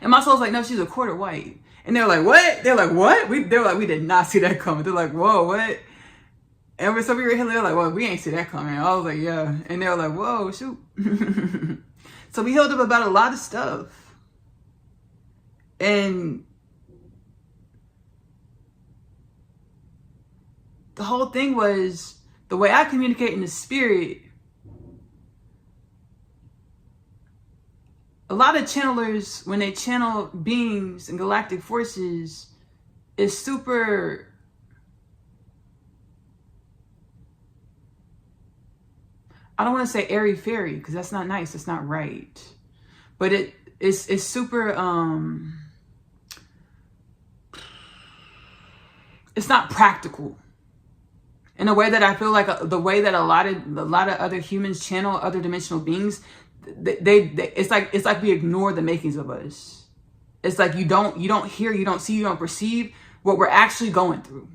Speaker 1: And my soul's like, "No, she's a quarter white." And they're like, "What?" They're like, "What?" They were like, "We did not see that coming." They're like, "Whoa, what?" And so we were here, they're like, "Well, we ain't see that coming." I was like, "Yeah." And they were like, "Whoa, shoot." So we healed up about a lot of stuff. And the whole thing was, the way I communicate in the spirit, a lot of channelers, when they channel beings and galactic forces, is super, I don't want to say airy-fairy, because that's not nice, that's not right. But it's super, it's not practical. In a way that I feel like the way that a lot of other humans channel other dimensional beings, it's like we ignore the makings of us. It's like you don't hear, you don't see, you don't perceive what we're actually going through,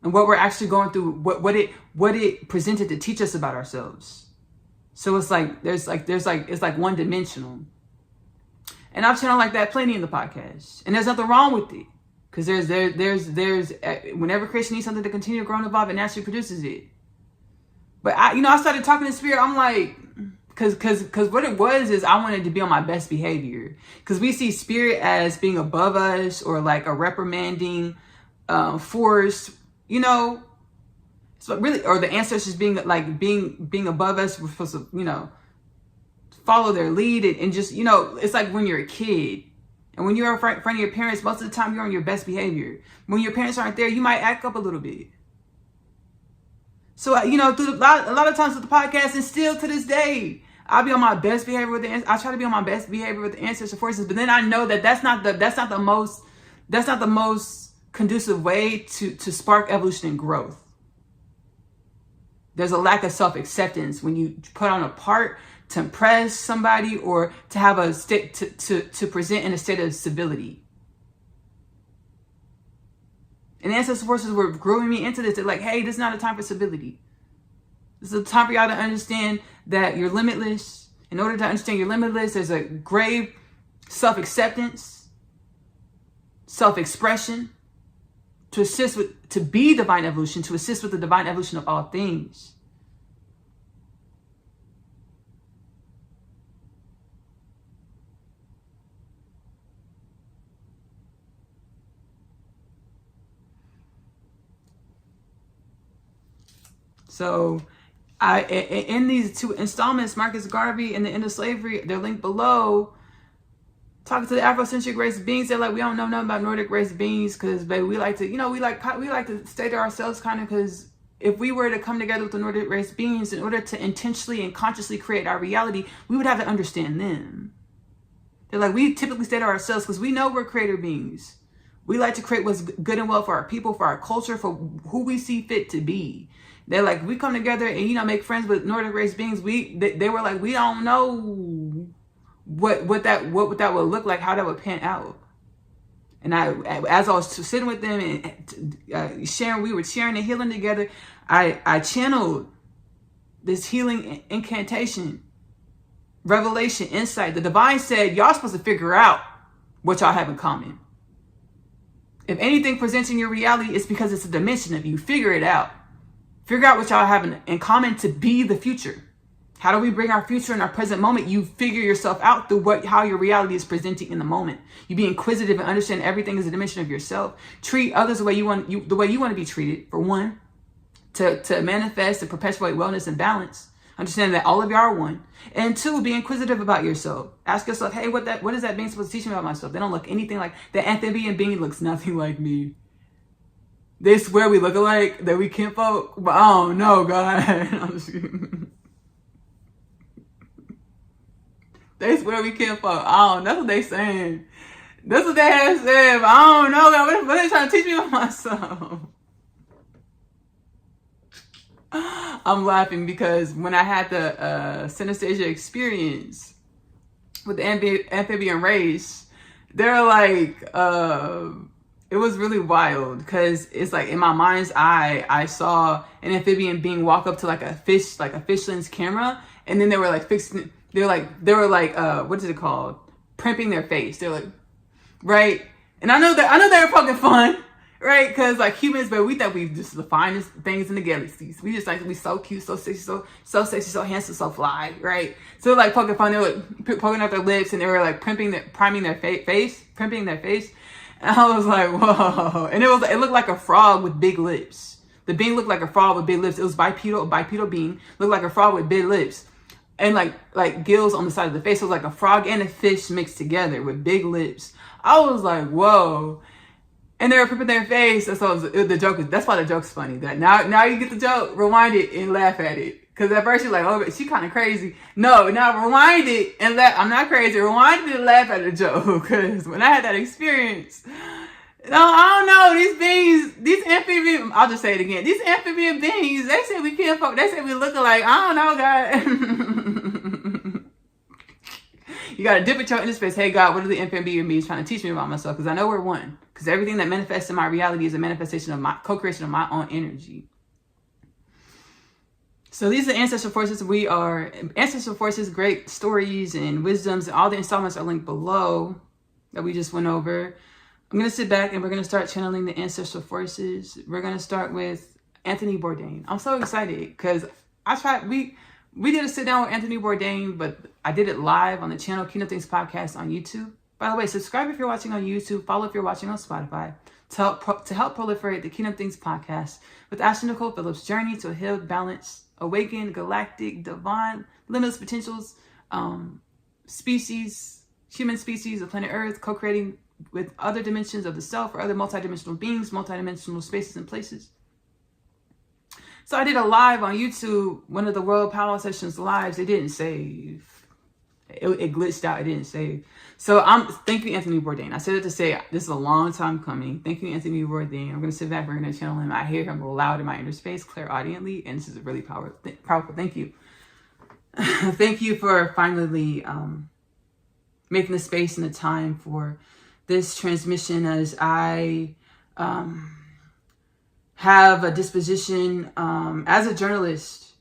Speaker 1: and what we're actually going through, what it presented to teach us about ourselves. So it's like it's like one dimensional. And I've channeled like that plenty in the podcast, and there's nothing wrong with it, because there's whenever creation needs something to continue to grow and evolve, it naturally produces it. But I started talking to spirit. I'm like, because what it was is, I wanted to be on my best behavior, because we see spirit as being above us, or like a reprimanding force, so really, or the ancestors being like being above us. We're supposed to follow their lead, and just it's like when you're a kid, and when you're in front of your parents, most of the time you're on your best behavior. When your parents aren't there, you might act up a little bit. So through a lot of times with the podcast, and still to this day, I'll be on my best behavior with I try to be on my best behavior with the ancestral forces. But then I know that that's not the most conducive way to spark evolution and growth. There's a lack of self-acceptance when you put on a part to impress somebody, or to have a state to present in a state of civility. And the ancestral forces were growing me into this. They're like, "Hey, this is not a time for civility. This is a time for y'all to understand that you're limitless. In order to understand you're limitless, there's a grave self-acceptance, self-expression, to be divine evolution, to assist with the divine evolution of all things." So in these 2 installments, Marcus Garvey and the End of Slavery, they're linked below. Talking to the Afrocentric race beings, they're like, we don't know nothing about Nordic race beings because, baby, we like to, we like to stay to ourselves kind of, because if we were to come together with the Nordic race beings in order to intentionally and consciously create our reality, we would have to understand them. They're like, we typically stay to ourselves because we know we're creator beings. We like to create what's good and well for our people, for our culture, for who we see fit to be. They're like, we come together and, make friends with Nordic race beings. They were like, we don't know what that would look like, how that would pan out. And as I was sitting with them and we were sharing and healing together, I channeled this healing incantation, revelation, insight. The divine said, y'all supposed to figure out what y'all have in common. If anything presents in your reality, it's because it's a dimension of you. Figure it out. Figure out what y'all have in common to be the future. How do we bring our future in our present moment? You figure yourself out through how your reality is presenting in the moment. You be inquisitive and understand everything is a dimension of yourself. Treat others the way you want to be treated. For one, to manifest and perpetuate wellness and balance. Understand that all of y'all are one. And 2, be inquisitive about yourself. Ask yourself, hey, what is that being supposed to teach me about myself? They don't look anything like the amphibian being looks nothing like me. They swear we look alike, that we kinfolk, but I don't know, God. I'm just kidding. They swear we kinfolk. That's what they saying. That's what they have said, but I don't know, God. What are they trying to teach me about myself? I'm laughing because when I had the synesthesia experience with the amphibian race, they're like, it was really wild because it's like in my mind's eye, I saw an amphibian being walk up to like a fish lens camera, and then they were like fixing. They were like, what is it called? Primping their face. They're like, right? And I know they were poking fun. Right? Because like humans, but we think we just the finest things in the galaxies. We just like to be so cute, so sexy, so sexy, so handsome, so fly, right? So like poking fun, they were like poking out their lips and they were like priming their face. And I was like, whoa. And it looked like a frog with big lips. The being looked like a frog with big lips. It was bipedal being, looked like a frog with big lips. And like gills on the side of the face. It was like a frog and a fish mixed together with big lips. I was like, whoa. And they were primping their face. That's why the joke's funny. That now you get the joke, rewind it and laugh at it. Because at first you're like, oh, she kind of crazy. No, now rewind it and laugh. I'm not crazy. Rewind it and laugh at the joke. Because when I had that experience, no, I don't know. These beings, these amphibian, I'll just say it again. These amphibian beings, they say we can't fuck. They say we look alike. I don't know, God. You got to dip at your inner space. Hey, God, what are the amphibian beings trying to teach me about myself? Because I know we're one. Because everything that manifests in my reality is a manifestation of my co-creation of my own energy. So these are ancestral forces. We are ancestral forces, great stories and wisdoms. All the installments are linked below that we just went over. I'm going to sit back and we're going to start channeling the ancestral forces. We're going to start with Anthony Bourdain. I'm so excited because we did a sit down with Anthony Bourdain, but I did it live on the channel Kingdom Things Podcast on YouTube. By the way, subscribe if you're watching on YouTube. Follow if you're watching on Spotify. To help proliferate the Kingdom Things Podcast with Ashley Nicole Phillips' journey to a healed, balanced, awakened, galactic, divine, limitless potentials, species, human species of planet Earth, co-creating with other dimensions of the self or other multidimensional beings, multidimensional spaces and places. So I did a live on YouTube, one of the World Power Sessions lives. It didn't save. It glitched out. It didn't save. So thank you, Anthony Bourdain. I said it to say this is a long time coming. Thank you, Anthony Bourdain. I'm going to sit back. We're going to channel him. I hear him loud in my inner space, clairaudiently, and this is really powerful. Thank you. Thank you for finally making the space and the time for this transmission as I have a disposition as a journalist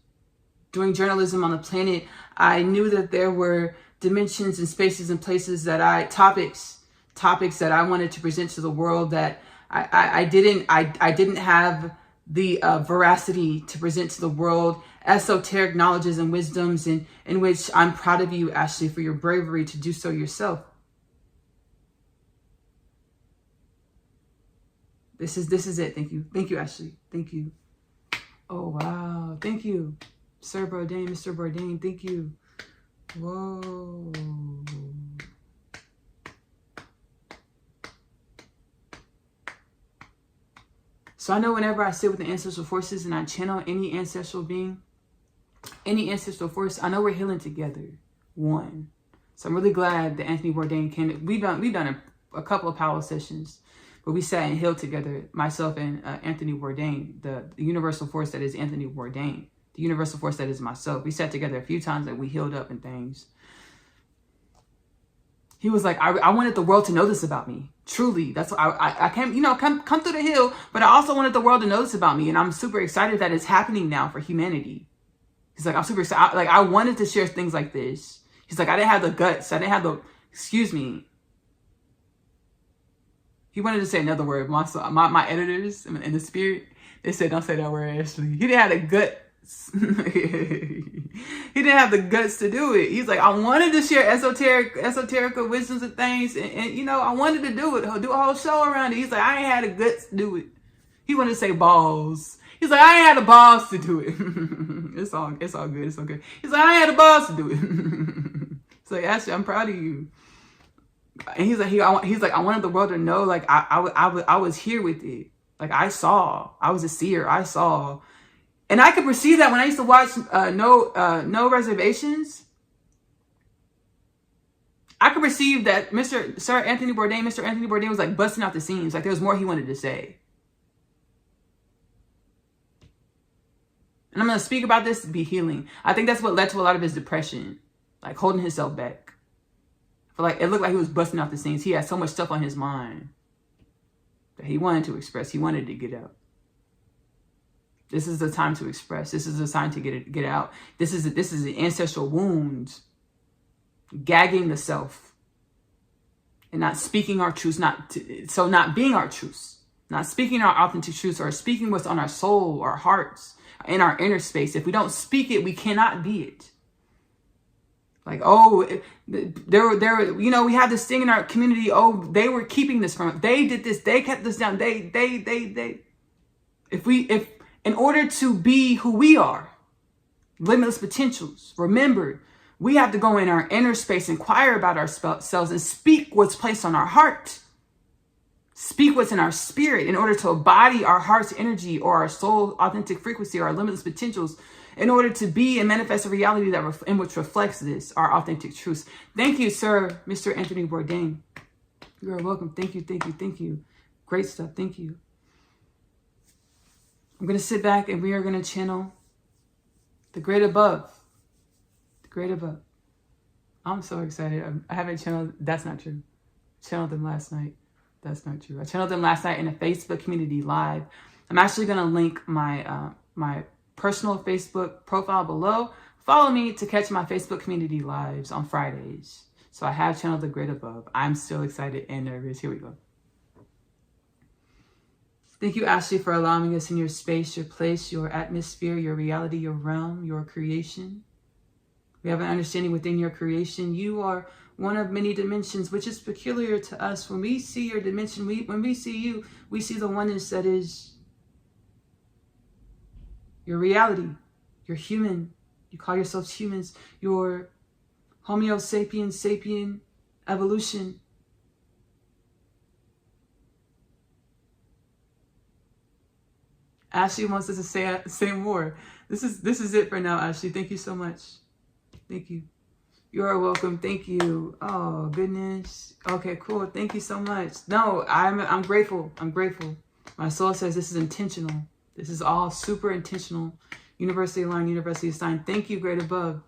Speaker 1: doing journalism on the planet. I knew that there were dimensions and spaces and places that topics that I wanted to present to the world that I didn't have the veracity to present to the world, esoteric knowledges and wisdoms in which I'm proud of you, Ashley, for your bravery to do so yourself. This is it. Thank you, Ashley. Thank you. Oh, wow. Thank you, Sir Bourdain, Mr. Bourdain. Thank you. Whoa. So I know whenever I sit with the ancestral forces and I channel any ancestral being, any ancestral force, I know we're healing together. One. So I'm really glad that Anthony Bourdain came. We've done a couple of power sessions where we sat and healed together, myself and Anthony Bourdain, the universal force that is Anthony Bourdain, the universal force that is myself. We sat together a few times and we healed up and things. He was like, I wanted the world to know this about me. Truly. That's why I came, come through the hill, but I also wanted the world to know this about me. And I'm super excited that it's happening now for humanity. He's like, I'm super excited. Like, I wanted to share things like this. He's like, I didn't have the guts. I didn't have the, excuse me. He wanted to say another word. My editors in the spirit, they said, don't say that word, Ashley. He didn't have the guts. He didn't have the guts to do it. He's like, I wanted to share esoteric wisdoms and things. And I wanted to do it. Do a whole show around it. He's like, I ain't had the guts to do it. He wanted to say balls. He's like, I ain't had the balls to do it. It's all good. It's okay. He's like, I ain't had the balls to do it. So Ashley, I'm proud of you. And he's like, I wanted the world to know, like, I was here with it. Like, I was a seer. I saw. And I could perceive that when I used to watch No Reservations. I could perceive that Mr. Anthony Bourdain was like busting out the seams. Like, there was more he wanted to say. And I'm going to speak about this to be healing. I think that's what led to a lot of his depression. Like, holding himself back. I feel like it looked like he was busting out the seams. He had so much stuff on his mind that he wanted to express. He wanted to get out. This is the time to express. This is the time to get out. This is an ancestral wound. Gagging the self. And not speaking our truths. Not being our truths. Not speaking our authentic truths, or speaking what's on our soul, our hearts, in our inner space. If we don't speak it, we cannot be it. Like, we have this thing in our community. Oh, they were keeping this from, they did this, they kept this down. They. If in order to be who we are, limitless potentials, remember, we have to go in our inner space, inquire about ourselves, and speak what's placed on our heart. Speak what's in our spirit in order to embody our heart's energy or our soul authentic frequency or our limitless potentials, in order to be and manifest a reality in which reflects this, our authentic truths. Thank you, sir, Mr. Anthony Bourdain. You are welcome. Thank you. Great stuff. Thank you. I'm going to sit back and we are going to channel the great above. The great above. I'm so excited. I haven't channeled. That's not true. Channeled them last night. That's not true. I channeled them last night in a Facebook community live. I'm actually going to link my my personal Facebook profile below. Follow me to catch my Facebook community lives on Fridays. So I have channeled the great above. I'm still excited and nervous. Here we go. Thank you, Ashley, for allowing us in your space, your place, your atmosphere, your reality, your realm, your creation. We have an understanding within your creation. You are one of many dimensions, which is peculiar to us. When we see your dimension, when we see you, we see the oneness that is your reality. You're human. You call yourselves humans. Your Homo sapiens, sapien evolution. Ashley wants us to say more. This is it for now, Ashley. Thank you so much. Thank you. You are welcome. Thank you. Oh, goodness. Okay, cool. Thank you so much. No, I'm grateful. I'm grateful. My soul says this is intentional. This is all super intentional. Universally aligned, universally assigned. Thank you, great above.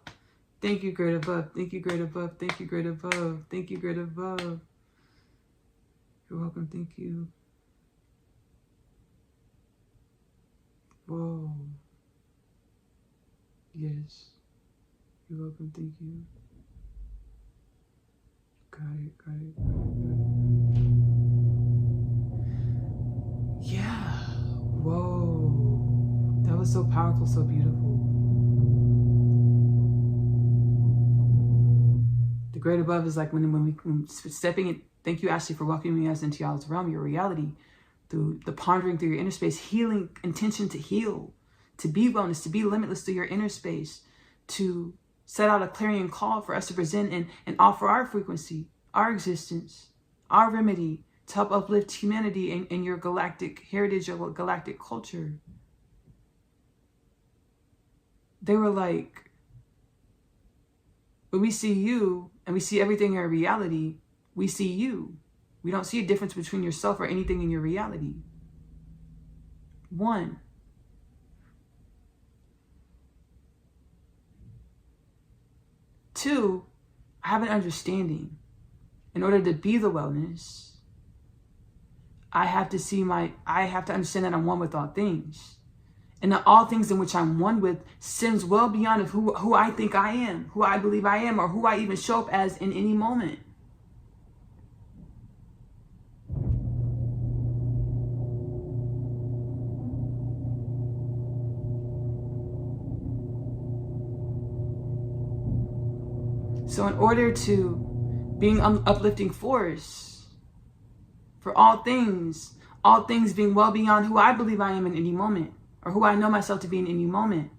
Speaker 1: Thank you, great above. Thank you, great above. Thank you, great above. Thank you, great above. You're welcome. Thank you. Whoa. Yes. You're welcome. Thank you. Got it. Yeah. Whoa. That was so powerful, so beautiful. The great above is like when stepping in. Thank you, Ashley, for welcoming us into y'all's realm, your reality, through the pondering through your inner space, healing, intention to heal, to be wellness, to be limitless through your inner space, to set out a clarion call for us to present and offer our frequency, our existence, our remedy to help uplift humanity in your galactic heritage, your galactic culture. They were like, when we see you and we see everything in our reality, we see you. We don't see a difference between yourself or anything in your reality. 1. 2, I have an understanding. In order to be the wellness, I have to understand that I'm one with all things. And that all things in which I'm one with stems well beyond of who I think I am, who I believe I am, or who I even show up as in any moment. So in order to being an uplifting force for all things being well beyond who I believe I am in any moment, or who I know myself to be in any moment,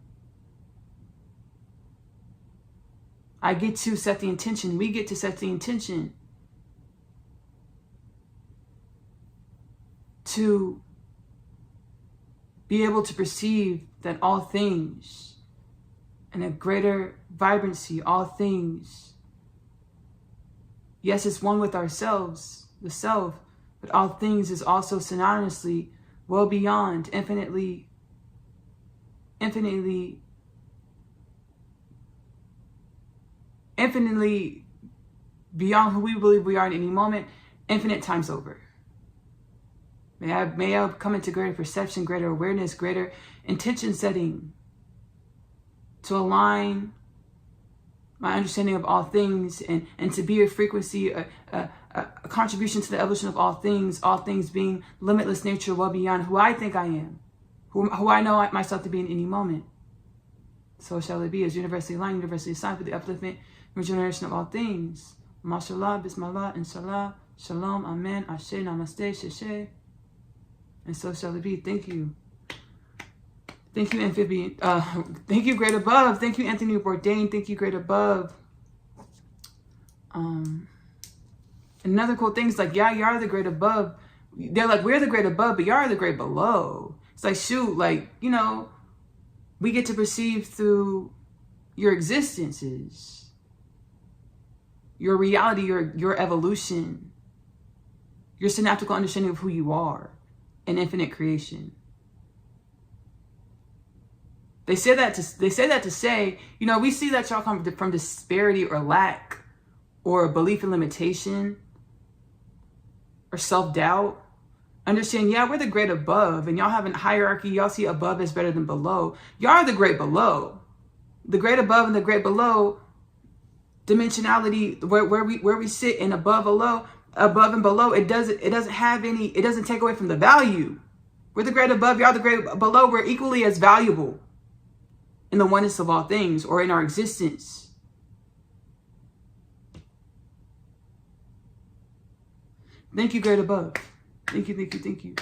Speaker 1: I get to set the intention. We get to set the intention to be able to perceive that all things in a greater vibrancy, all things, yes, it's one with ourselves, the self, but all things is also synonymously well beyond, infinitely beyond who we believe we are in any moment, infinite times over. May I come into greater perception, greater awareness, greater intention setting to align my understanding of all things and to be a frequency, a contribution to the evolution of all things being limitless nature well beyond who I think I am, who I know myself to be in any moment. So shall it be, as universally aligned, universally assigned for the upliftment and regeneration of all things. Mashallah, Bismillah, Inshallah, Shalom, Amen, Ashe, Namaste, Sheshe. And so shall it be. Thank you. Thank you, Amphibian. Thank you, Great Above. Thank you, Anthony Bourdain. Thank you, Great Above. Another cool thing is like, yeah, you are the Great Above. They're like, we're the Great Above, but you are the Great Below. It's like, shoot, like, you know, we get to perceive through your existences, your reality, your evolution, your synaptical understanding of who you are in infinite creation. They say that to say, you know, we see that y'all come from disparity or lack or belief in limitation or self-doubt. Understand, yeah, we're the Great Above, and y'all have a hierarchy. Y'all see above as better than below. Y'all are the Great Below. The Great Above and the Great Below dimensionality, where we sit in above and below, it doesn't take away from the value. We're the Great Above, y'all the Great Below. We're equally as valuable in the oneness of all things, or in our existence. Thank you, Great Above. Thank you, thank you, thank you.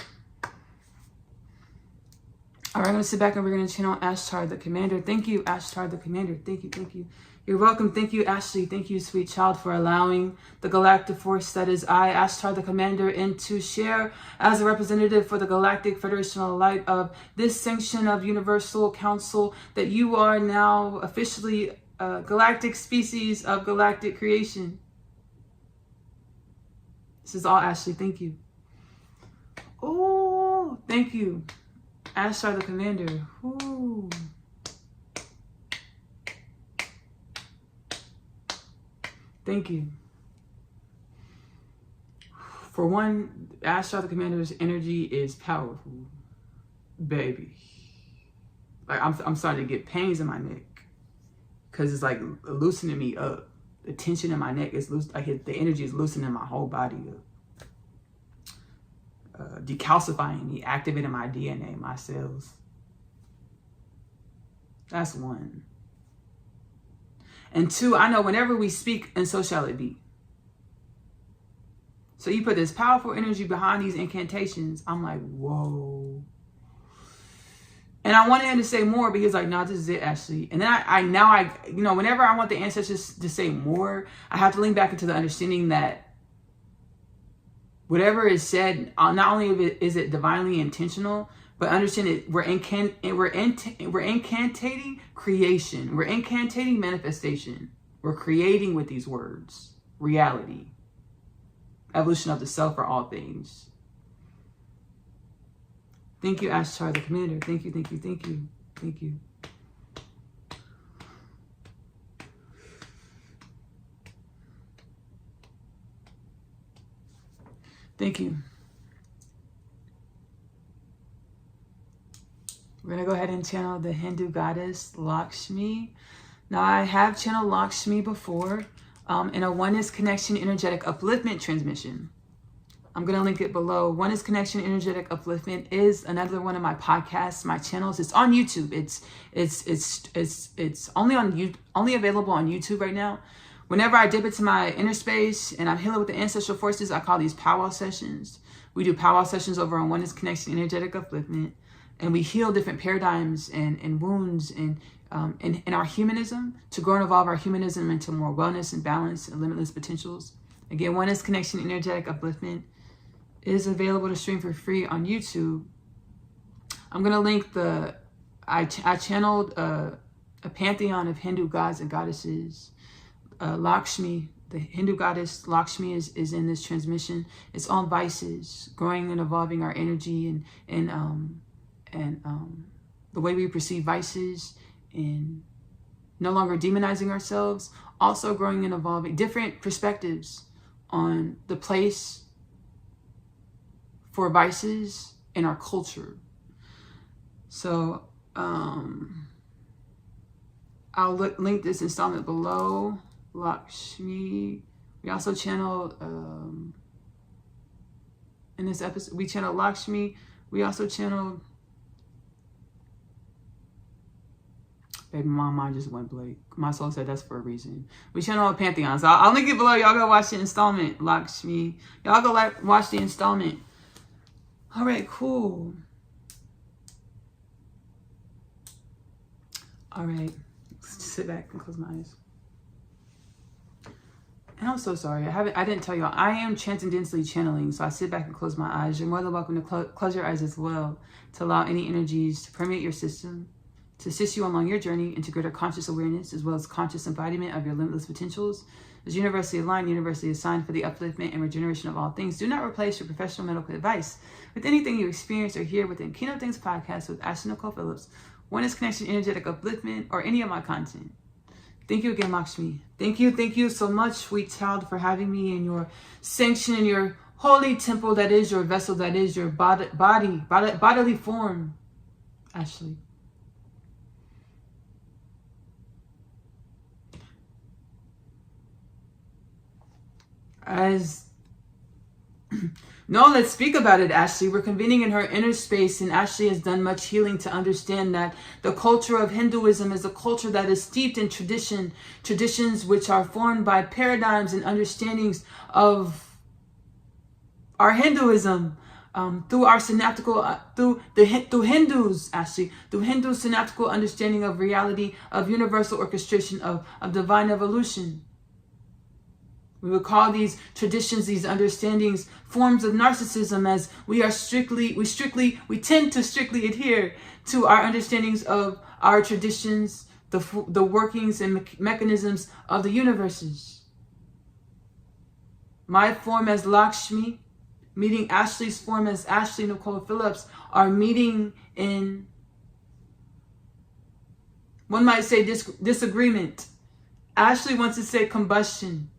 Speaker 1: All right, I'm going to sit back and we're going to channel Ashtar, the Commander. Thank you, Ashtar, the Commander. Thank you, thank you. You're welcome. Thank you, Ashley. Thank you, sweet child, for allowing the galactic force that is I, Ashtar, the Commander, and to share as a representative for the Galactic Federational Light of this sanction of Universal Council that you are now officially a galactic species of galactic creation. This is all Ashley. Thank you. Oh, thank you. Ashtar, the Commander. Ooh. Thank you. For one, Ashtar, the Commander's energy is powerful, baby. Like I'm starting to get pains in my neck because it's like loosening me up. The tension in my neck is loose. Like the energy is loosening my whole body up. Decalcifying me, activating my DNA, my cells. That's one. And two, I know whenever we speak, and so shall it be. So you put this powerful energy behind these incantations. I'm like, whoa. And I wanted him to say more, but he was like, no, this is it, Ashley. And then I whenever I want the ancestors to say more, I have to lean back into the understanding that whatever is said, not only is it divinely intentional, but understand it, we're incantating creation. We're incantating manifestation. We're creating with these words reality. Evolution of the self for all things. Thank you, Ashtar, the commander. Thank you, thank you, thank you, thank you. Thank you. We're going to go ahead and channel the Hindu goddess Lakshmi. Now, I have channeled Lakshmi before in a Oneness Connection Energetic Upliftment transmission. I'm going to link it below. Oneness Connection Energetic Upliftment is another one of my podcasts, my channels. It's on YouTube. It's only available on YouTube right now. Whenever I dip into my inner space and I'm healing with the ancestral forces, I call these powwow sessions. We do powwow sessions over on Oneness Connection Energetic Upliftment. And we heal different paradigms and wounds and in our humanism to grow and evolve our humanism into more wellness and balance and limitless potentials. Again, Oneness Connection Energetic Upliftment is available to stream for free on YouTube. I'm going to link I channeled a pantheon of Hindu gods and goddesses. Lakshmi, the Hindu goddess Lakshmi is in this transmission. It's on vices, growing and evolving our energy and the way we perceive vices and no longer demonizing ourselves. Also growing and evolving different perspectives on the place for vices in our culture. So I'll link this installment below. Lakshmi. We also channeled in this episode, we channeled Lakshmi. We also channeled, baby, my mind just went blank. My soul said that's for a reason. We channeled a pantheon. So I'll link it below. Y'all go watch the installment, Lakshmi. Y'all go watch the installment. All right, cool. All right, let's just sit back and close my eyes. And I'm so sorry. I didn't tell y'all. I am transcendentally channeling, so I sit back and close my eyes. You're more than welcome to close your eyes as well to allow any energies to permeate your system, to assist you along your journey into greater conscious awareness, as well as conscious embodiment of your limitless potentials. As universally aligned, universally assigned for the upliftment and regeneration of all things, do not replace your professional medical advice with anything you experience or hear within Keynote Things podcast with Ashley Nicole Phillips, Oneness Connection Energetic Upliftment, or any of my content. Thank you again, Lakshmi. Thank you so much, sweet child, for having me in your sanction, in your holy temple that is your vessel, that is your bodily form, Ashley. No, let's speak about it, Ashley. We're convening in her inner space, and Ashley has done much healing to understand that the culture of Hinduism is a culture that is steeped in traditions which are formed by paradigms and understandings of our Hinduism, through our synaptical, through Hindus, Ashley, through Hindu synaptical understanding of reality, of universal orchestration, of divine evolution. We would call these traditions, these understandings, forms of narcissism, as we tend to strictly adhere to our understandings of our traditions, the workings and mechanisms of the universes. My form as Lakshmi, meeting Ashley's form as Ashley Nicole Phillips, are meeting in, one might say, disagreement. Ashley wants to say combustion,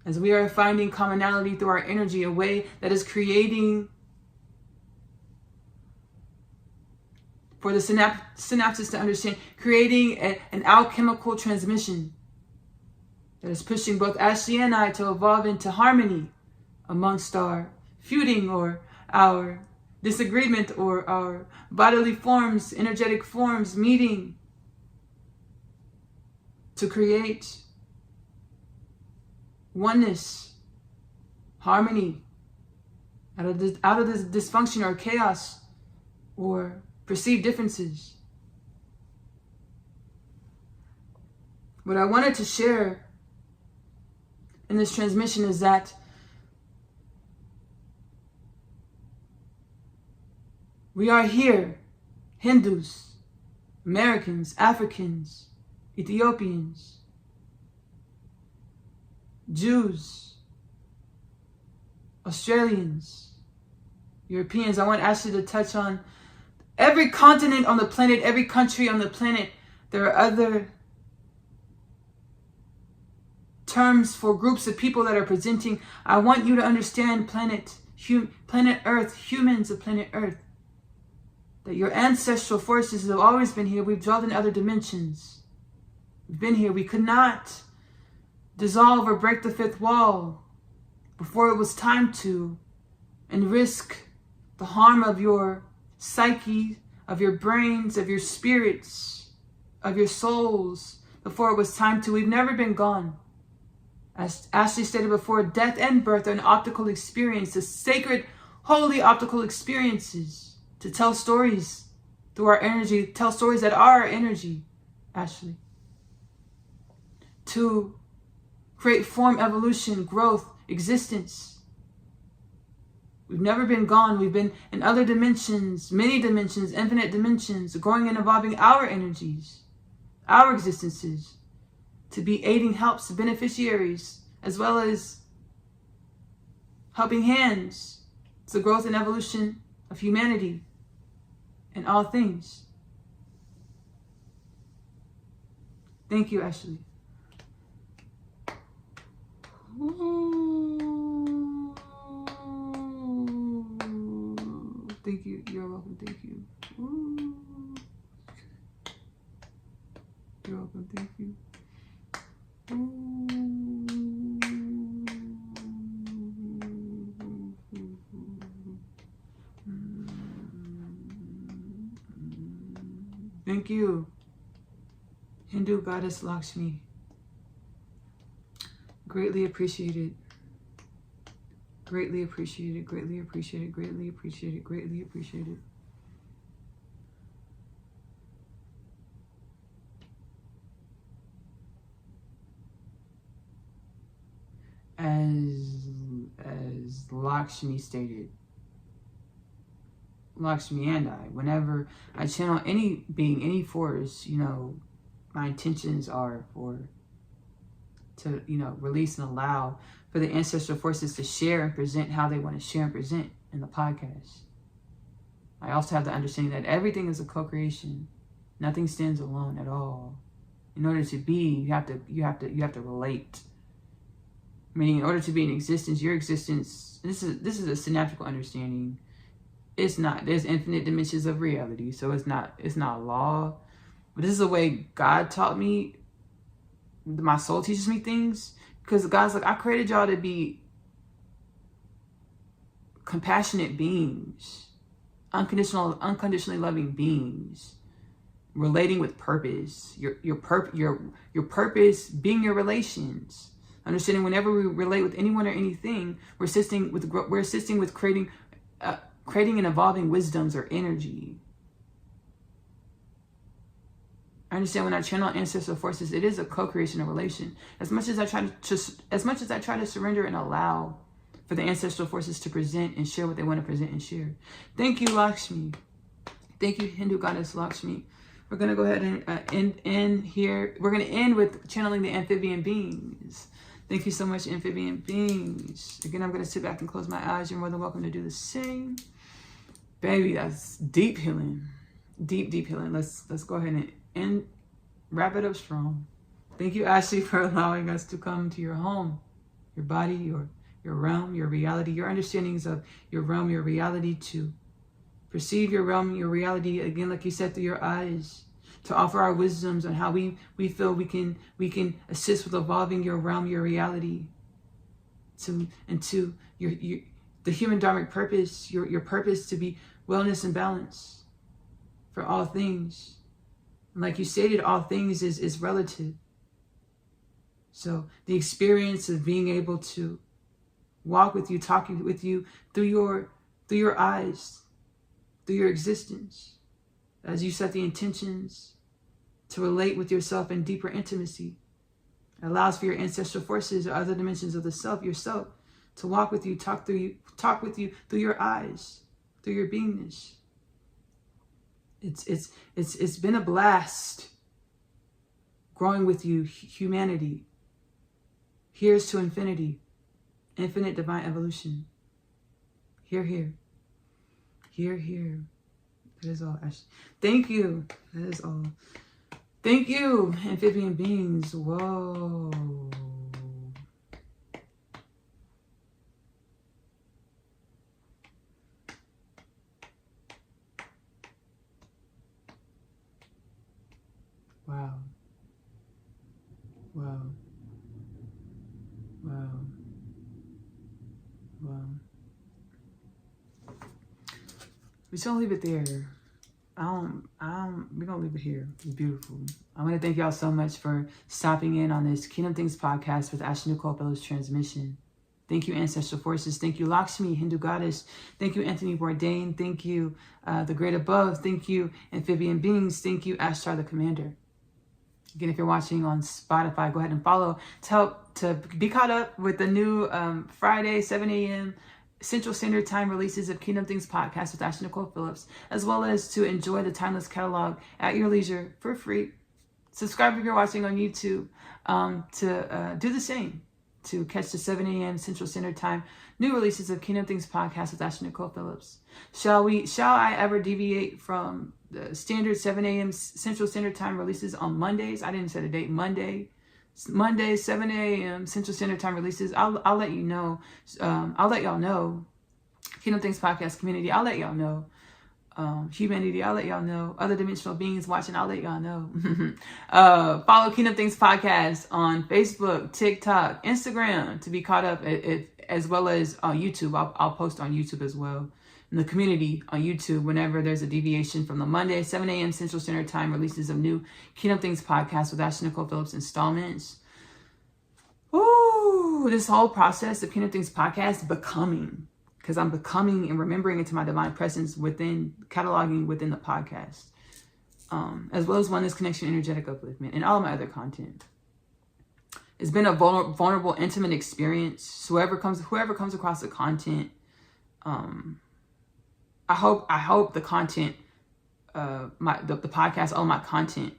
Speaker 1: as we are finding commonality through our energy, a way that is creating for the synapses to understand, creating an alchemical transmission that is pushing both Ashley and I to evolve into harmony amongst our feuding or our disagreement or our bodily forms, energetic forms meeting to create oneness, harmony, out of this dysfunction or chaos or perceived differences. What I wanted to share in this transmission is that we are here, Hindus, Americans, Africans, Ethiopians, Jews, Australians, Europeans. I want Ashley to touch on every continent on the planet, every country on the planet. There are other terms for groups of people that are presenting. I want you to understand planet Earth, humans of planet Earth, that your ancestral forces have always been here. We've dwelled in other dimensions. We've been here. We could not dissolve or break the fifth wall before it was time to, and risk the harm of your psyche, of your brains, of your spirits, of your souls before it was time to. We've never been gone. As Ashley stated before, death and birth are an optical experience, the sacred, holy optical experiences, to tell stories through our energy, tell stories that are our energy, Ashley. To create form, evolution, growth, existence. We've never been gone. We've been in other dimensions, many dimensions, infinite dimensions, growing and evolving our energies, our existences, to be aiding helps, beneficiaries, as well as helping hands to the growth and evolution of humanity in all things. Thank you, Ashley. Ooh. Thank you. You're welcome. Thank you. Ooh. You're welcome. Thank you. Thank you, Hindu goddess Lakshmi. Greatly appreciated. Greatly appreciated. Greatly appreciated. Greatly appreciated. Greatly appreciated. As Lakshmi stated, Lakshmi and I, whenever I channel any being, any force, my intentions are to release and allow for the ancestral forces to share and present how they want to share and present in the podcast. I also have the understanding that everything is a co-creation. Nothing stands alone at all. In order to be, you have to relate. Meaning, in order to be in existence, your existence, this is a synaptical understanding. It's not. There's infinite dimensions of reality, so it's not a law. But this is the way God taught me. My soul teaches me things, because God's like, I created y'all to be compassionate beings, unconditionally loving beings, relating with purpose. Your purpose being your relations. Understanding whenever we relate with anyone or anything, we're assisting with creating and evolving wisdoms or energy. I understand when I channel ancestral forces, it is a co-creation of relation. As much as I try to surrender and allow for the ancestral forces to present and share what they want to present and share. Thank you, Lakshmi. Thank you, Hindu goddess Lakshmi. We're gonna go ahead and end here. We're gonna end with channeling the amphibian beings. Thank you so much, amphibian beings. Again, I'm going to sit back and close my eyes. You're more than welcome to do the same. Baby, that's deep healing. Deep, deep healing. Let's go ahead and wrap it up strong. Thank you, Ashley, for allowing us to come to your home, your body, your realm, your reality, your understandings of your realm, your reality, to perceive your realm, your reality, again, like you said, through your eyes. To offer our wisdoms on how we feel we can assist with evolving your realm, your reality, to the human dharmic purpose, your purpose to be wellness and balance for all things. And like you stated, all things is relative. So the experience of being able to walk with you, talking with you through your eyes, through your existence, as you set the intentions to relate with yourself in deeper intimacy. It allows for your ancestral forces or other dimensions of the self, yourself, to walk with you, talk with you through your eyes, through your beingness. It's been a blast growing with you, humanity. Here's to infinity, infinite divine evolution. Here. That is all, Ashley. Thank you. That is all. Thank you, amphibian beings. Whoa. Wow. Wow. Wow. Wow. We're just gonna leave it there. We're gonna leave it here. It's beautiful. I want to thank y'all so much for stopping in on this Kingdom Things podcast with Ashley Nicole Fellows transmission. Thank you, Ancestral Forces. Thank you, Lakshmi, Hindu Goddess. Thank you, Anthony Bourdain. Thank you, the Great Above. Thank you, Amphibian Beings. Thank you, Ashtar the Commander. Again, if you're watching on Spotify, go ahead and follow to help to be caught up with the new Friday, 7 a.m. Central Standard Time releases of Kingdom Things podcast with Ashley Nicole Phillips, as well as to enjoy the timeless catalog at your leisure for free. Subscribe if you're watching on YouTube to do the same, to catch the 7 a.m. Central Standard Time new releases of Kingdom Things podcast with Ashley Nicole Phillips. Shall I ever deviate from the standard 7 a.m. Central Standard Time releases on Mondays? I didn't set a date. Monday, 7 a.m. Central Standard Time releases. I'll let you know. I'll let y'all know. Kingdom Things podcast community. I'll let y'all know. Humanity. I'll let y'all know. Other dimensional beings watching. I'll let y'all know. Follow Kingdom Things podcast on Facebook, TikTok, Instagram to be caught up. As well as on YouTube. I'll post on YouTube as well. In the community on YouTube, whenever there's a deviation from the Monday, 7 a.m. Central Standard Time releases of new Kingdom Things podcast with Ashley Nicole Phillips installments. Ooh, this whole process of Kingdom Things podcast because I'm becoming and remembering into my divine presence within, cataloging within the podcast, as well as Oneness Connection, Energetic Upliftment, and all my other content. It's been a vulnerable, intimate experience. Whoever comes across the content, I hope the content, the podcast, all my content,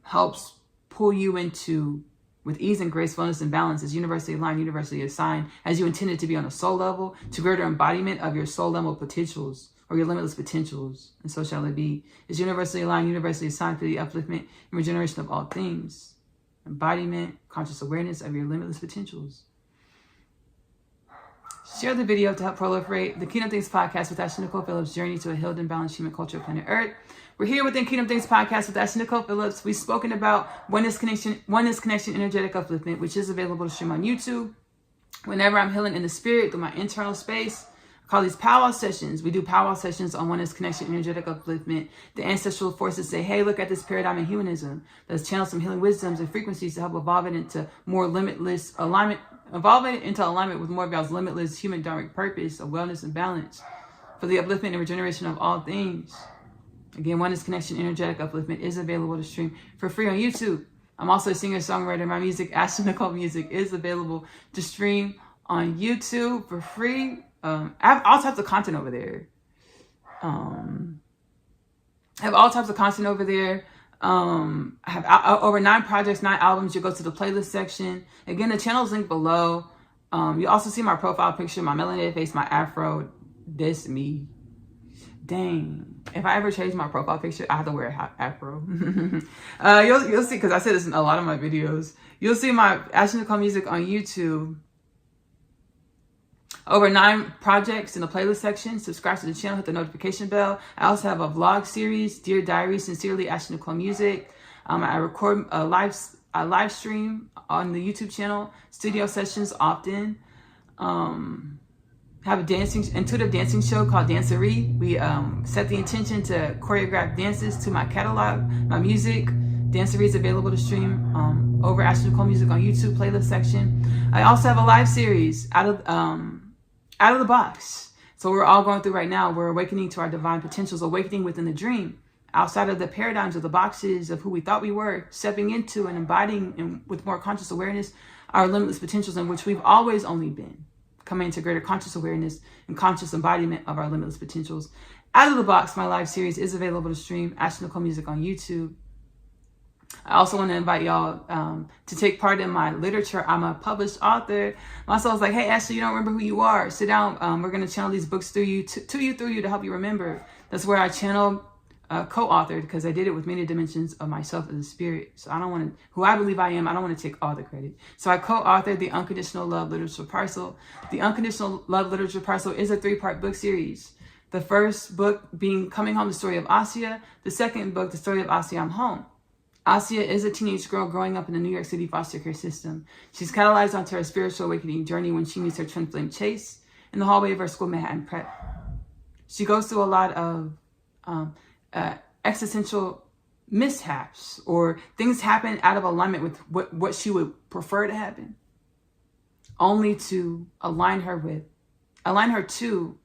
Speaker 1: helps pull you into, with ease and grace, fullness and balance, is universally aligned, universally assigned, as you intended to be on a soul level, to greater embodiment of your soul level potentials, or your limitless potentials, and so shall it be. Is universally aligned, universally assigned for the upliftment and regeneration of all things. Embodiment, conscious awareness of your limitless potentials. Share the video to help proliferate the Kingdom Things podcast with Ashley Nicole Phillips' journey to a healed and balanced human culture of planet Earth. We're here within Kingdom Things podcast with Ashley Nicole Phillips. We've spoken about Oneness Connection, Energetic Upliftment, which is available to stream on YouTube. Whenever I'm healing in the spirit through my internal space, I call these powwow sessions. We do powwow sessions on Oneness Connection, Energetic Upliftment. The ancestral forces say, hey, look at this paradigm in humanism. Let's channel some healing wisdoms and frequencies to help evolve it into more limitless alignment, with more of y'all's limitless human dharmic purpose of wellness and balance for the upliftment and regeneration of all things. Again, Oneness Connection, Energetic Upliftment is available to stream for free on YouTube. I'm also a singer-songwriter. My music, Ashley Nicole Music, is available to stream on YouTube for free. I have all types of content over there. I have over 9 projects, 9 albums. You go to the playlist section. Again, the channel's linked below. You also see my profile picture, my melanated face, my afro. This me. Dang. If I ever change my profile picture, I have to wear an afro. You'll see, because I said this in a lot of my videos. You'll see my Ashley Nicole Music on YouTube. Over 9 projects in the playlist section. Subscribe to the channel, hit the notification bell. I also have a vlog series, Dear Diary, Sincerely, Ashley Nicole Music. I record a live stream on the YouTube channel, studio sessions often. Have a intuitive dancing show called Dancery. We set the intention to choreograph dances to my catalog, my music. Dancery is available to stream over Ashley Nicole Music on YouTube playlist section. I also have a live series, Out of the Box. So we're all going through right now. We're awakening to our divine potentials, awakening within the dream, outside of the paradigms of the boxes of who we thought we were, stepping into and embodying and with more conscious awareness, our limitless potentials in which we've always only been, coming into greater conscious awareness and conscious embodiment of our limitless potentials. Out of the Box, my live series is available to stream. Astronomical Music on YouTube. I also want to invite y'all to take part in my literature. I'm a published author. My soul's like, hey, Ashley, you don't remember who you are. Sit down. We're going to channel these books through you, through you to help you remember. That's where I channel co-authored, because I did it with many dimensions of myself as a spirit. So I don't want to, who I believe I am, I don't want to take all the credit. So I co-authored the Unconditional Love Literature Parcel. The Unconditional Love Literature Parcel is a 3-part book series. The first book being Coming Home, the story of Asya. The second book, the story of Asya, I'm Home. Asya is a teenage girl growing up in the New York City foster care system. She's catalyzed onto her spiritual awakening journey when she meets her twin flame Chase in the hallway of her school Manhattan Prep. She goes through a lot of existential mishaps, or things happen out of alignment with what she would prefer to happen, only to align her to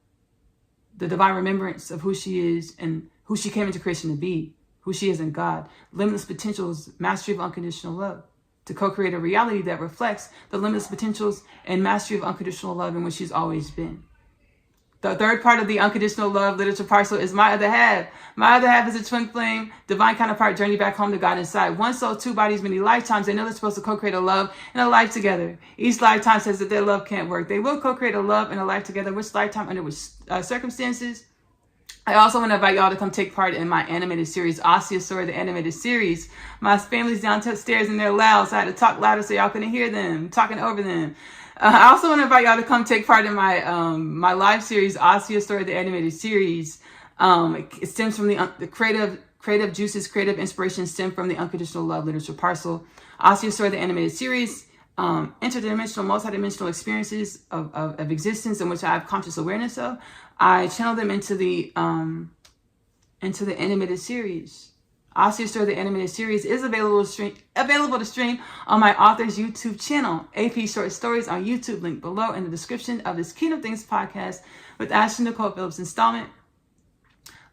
Speaker 1: the divine remembrance of who she is and who she came into creation to be, who she is in God. Limitless potentials, mastery of unconditional love, to co-create a reality that reflects the limitless potentials and mastery of unconditional love in which she's always been. The third part of the Unconditional Love Literature Parcel is my other half. My other half is a twin flame, divine counterpart, journey back home to God inside. One soul, two bodies, many lifetimes. They know they're supposed to co-create a love and a life together. Each lifetime says that their love can't work. They will co-create a love and a life together. Which lifetime, under which circumstances? I also want to invite y'all to come take part in my animated series, Asya Story, the animated series. My family's downstairs and they're loud, so I had to talk louder so y'all couldn't hear them, talking over them. I also want to invite y'all to come take part in my my live series, Asya Story, the animated series. It stems from the creative juices, creative inspiration stem from the Unconditional Love Literature Parcel. Asya Story, the animated series, interdimensional, multidimensional experiences of existence in which I have conscious awareness of. I channel them into the animated series. Asya Story, the animated series, is available to stream on my author's YouTube channel, AP Short Stories on YouTube, link below in the description of this Kingdom Things podcast with Ashley Nicole Phillips installment.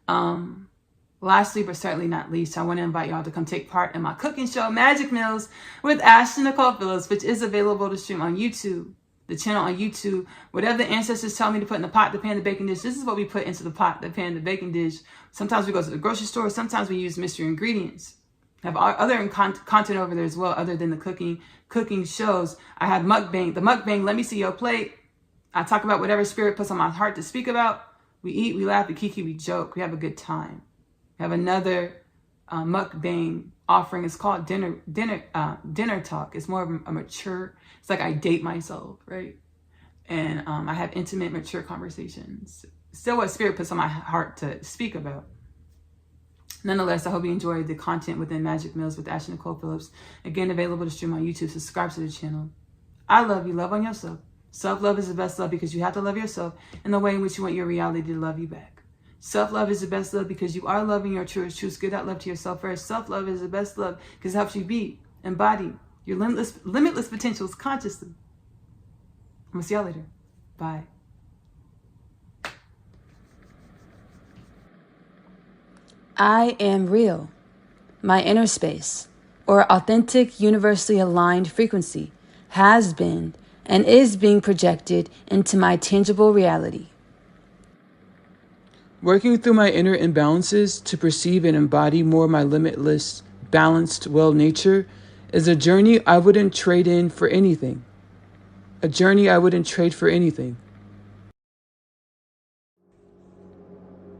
Speaker 1: Lastly, but certainly not least, I want to invite y'all to come take part in my cooking show, Magic Meals with Ashley Nicole Phillips, which is available to stream on YouTube. The channel on YouTube, whatever the ancestors tell me to put in the pot, the pan, the baking dish, this is what we put into the pot, the pan, the baking dish. Sometimes we go to the grocery store. Sometimes we use mystery ingredients. I have other content over there as well, other than the cooking shows. I have mukbang. The mukbang, let me see your plate. I talk about whatever spirit puts on my heart to speak about. We eat, we laugh, we kiki, we joke. We have a good time. We have another mukbang offering. It's called dinner talk. It's more of a mature. It's like I date myself, right? And I have intimate, mature conversations. Still what spirit puts on my heart to speak about. Nonetheless, I hope you enjoyed the content within Magic Meals with Ashley Nicole Phillips. Again, available to stream on YouTube. Subscribe to the channel. I love you. Love on yourself. Self-love is the best love because you have to love yourself in the way in which you want your reality to love you back. Self-love is the best love because you are loving your truest truth. Give that love to yourself first. Self-love is the best love because it helps you be, embody your limitless potentials consciously. I'm going to see y'all later. Bye. I am real. My inner space, or authentic, universally aligned frequency, has been and is being projected into my tangible reality. Working through my inner imbalances to perceive and embody more my limitless, balanced, well nature is a journey I wouldn't trade in for anything. A journey I wouldn't trade for anything.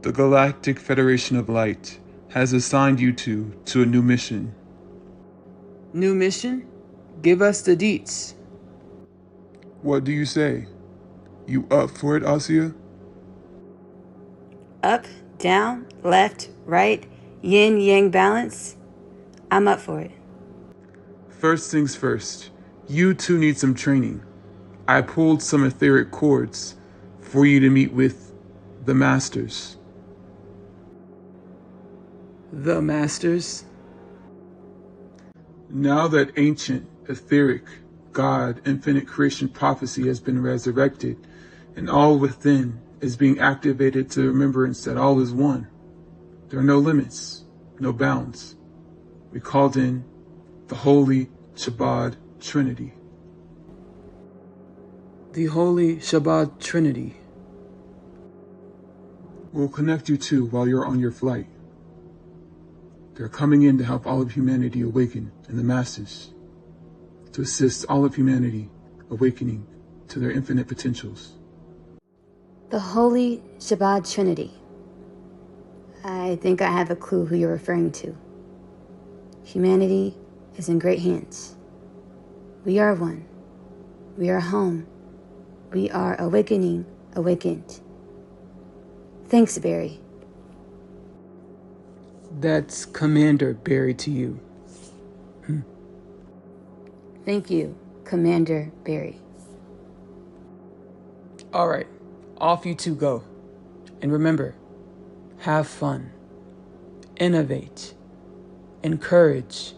Speaker 2: The Galactic Federation of Light has assigned you two to a new mission.
Speaker 1: New mission? Give us the deets.
Speaker 2: What do you say? You up for it, Asya?
Speaker 3: Up, down, left, right, yin, yang balance. I'm up for it.
Speaker 2: First things first, you two need some training. I pulled some etheric cords for you to meet with the Masters.
Speaker 1: The Masters?
Speaker 2: Now that ancient, etheric, God, infinite creation prophecy has been resurrected, and all within is being activated to remembrance that all is one. There are no limits, no bounds. We called in the Holy Shabbat Trinity.
Speaker 1: The Holy Shabbat Trinity
Speaker 2: will connect you to while you're on your flight. They're coming in to help all of humanity awaken in the masses, to assist all of humanity awakening to their infinite potentials.
Speaker 3: The Holy Shabbat Trinity. I think I have a clue who you're referring to. Humanity is in great hands. We are one. We are home. We are awakening, awakened. Thanks, Barry.
Speaker 1: That's Commander Barry to you.
Speaker 3: Thank you, Commander Barry.
Speaker 1: All right, off you two go. And remember, have fun, innovate, encourage,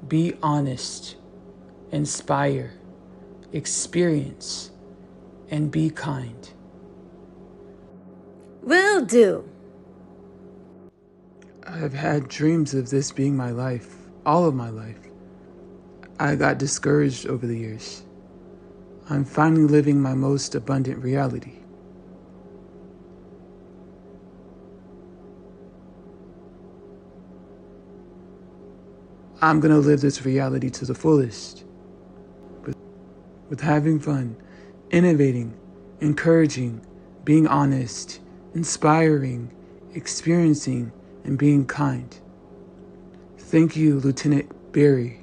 Speaker 1: be honest, inspire, experience, and be kind.
Speaker 3: Will do.
Speaker 1: I've had dreams of this being my life, all of my life. I got discouraged over the years. I'm finally living my most abundant reality. I'm gonna live this reality to the fullest. With having fun, innovating, encouraging, being honest, inspiring, experiencing, and being kind. Thank you, Lieutenant Barry.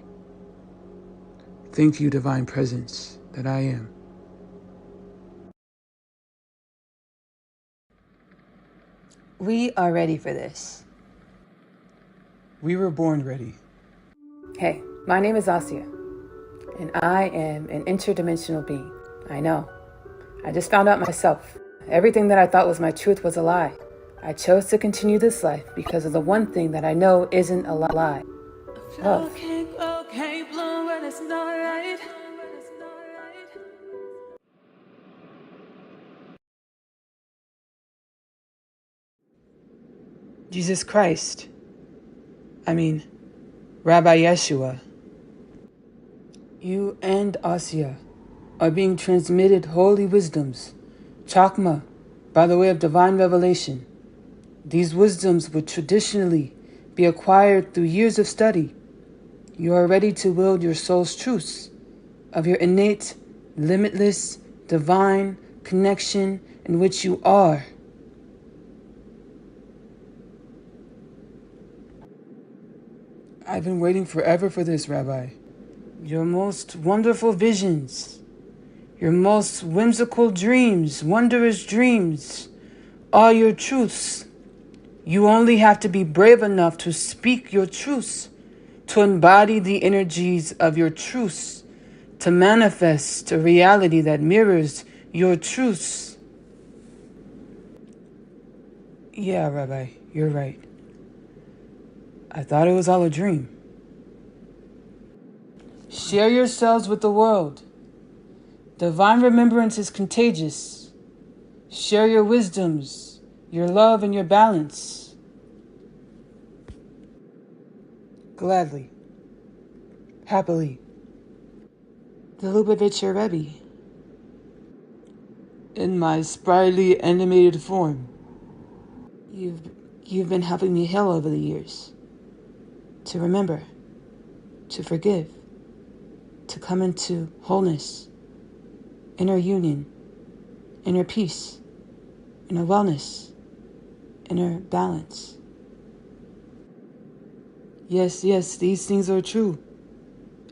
Speaker 1: Thank you, Divine Presence that I am.
Speaker 3: We are ready for this.
Speaker 1: We were born ready.
Speaker 4: Hey, my name is Asya, and I am an interdimensional being. I know. I just found out myself. Everything that I thought was my truth was a lie. I chose to continue this life because of the one thing that I know isn't a lie. Love.
Speaker 1: Jesus Christ. Rabbi Yeshua. You and Asya are being transmitted holy wisdoms, chakma, by the way of divine revelation. These wisdoms would traditionally be acquired through years of study. You are ready to wield your soul's truths of your innate, limitless, divine connection in which you are. I've been waiting forever for this, Rabbi. Your most wonderful visions, your most whimsical dreams, wondrous dreams, are your truths. You only have to be brave enough to speak your truths, to embody the energies of your truths, to manifest a reality that mirrors your truths. Yeah, Rabbi, you're right. I thought it was all a dream. Share yourselves with the world. Divine remembrance is contagious. Share your wisdoms, your love, and your balance. Gladly. Happily. The Lubavitcher Rebbe. In my sprightly animated form. You've been helping me heal over the years. To remember. To forgive. To come into wholeness. Inner union. Inner peace. Inner wellness. Inner balance. Yes, these things are true.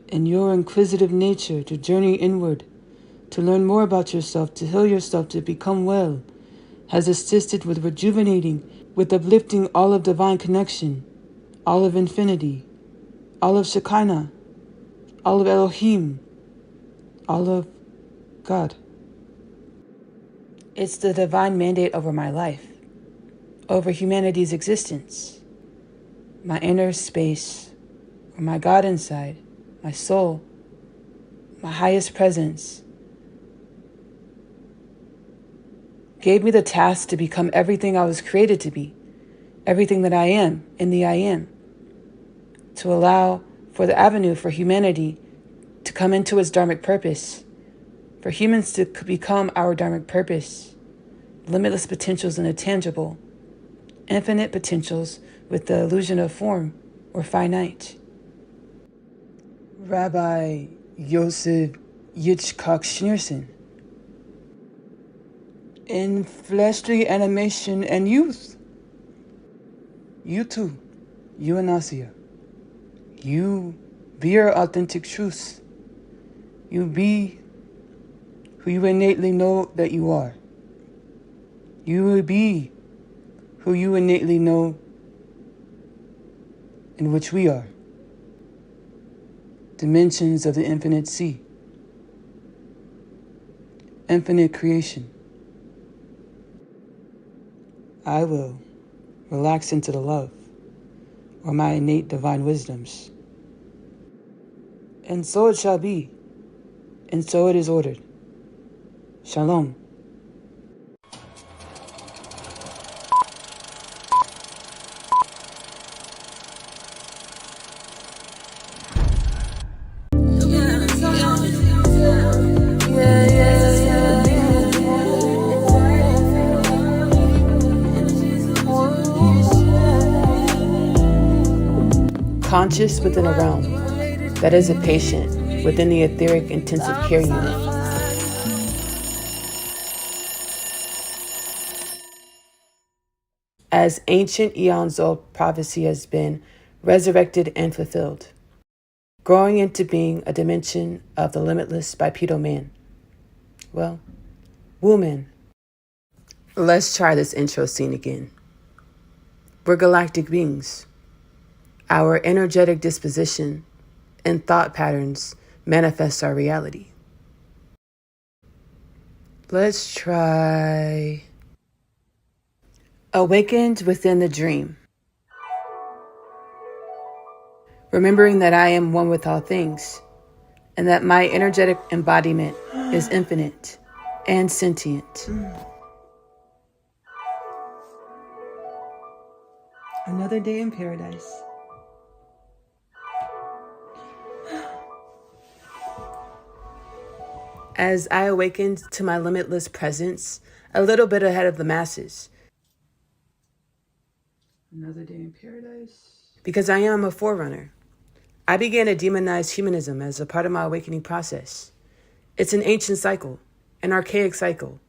Speaker 1: And your inquisitive nature to journey inward, to learn more about yourself, to heal yourself, to become well, has assisted with rejuvenating, with uplifting all of divine connection, all of infinity, all of Shekinah, all of Elohim, all of God. It's the divine mandate over my life, over humanity's existence, my inner space, or my God inside, my soul, my highest presence,
Speaker 4: gave me the task to become everything I was created to be, everything that I am in the I am, to allow for the avenue for humanity to come into its dharmic purpose, for humans to become our dharmic purpose, limitless potentials in the tangible, infinite potentials with the illusion of form or finite. Rabbi Yosef Yitzchak Schneerson. In fleshly animation and youth. You too, you and Asia. You be your authentic truth. You be who you innately know that you are. You will be who you innately know in which we are. Dimensions of the infinite sea. Infinite creation. I will relax into the love or my innate divine wisdoms. And so it shall be, and so it is ordered. Shalom. Conscious within a realm that is a patient within the etheric intensive care unit. As ancient eons old prophecy has been resurrected and fulfilled, growing into being a dimension of the limitless bipedal man. Well, woman. Let's try this intro scene again. We're galactic beings. Our energetic disposition and thought patterns manifest our reality. Let's try awakened within the dream. Remembering that I am one with all things and that my energetic embodiment is infinite and sentient. Another day in paradise. As I awakened to my limitless presence, a little bit ahead of the masses. Another day in paradise. Because I am a forerunner. I began to demonize humanism as a part of my awakening process. It's an ancient cycle, an archaic cycle,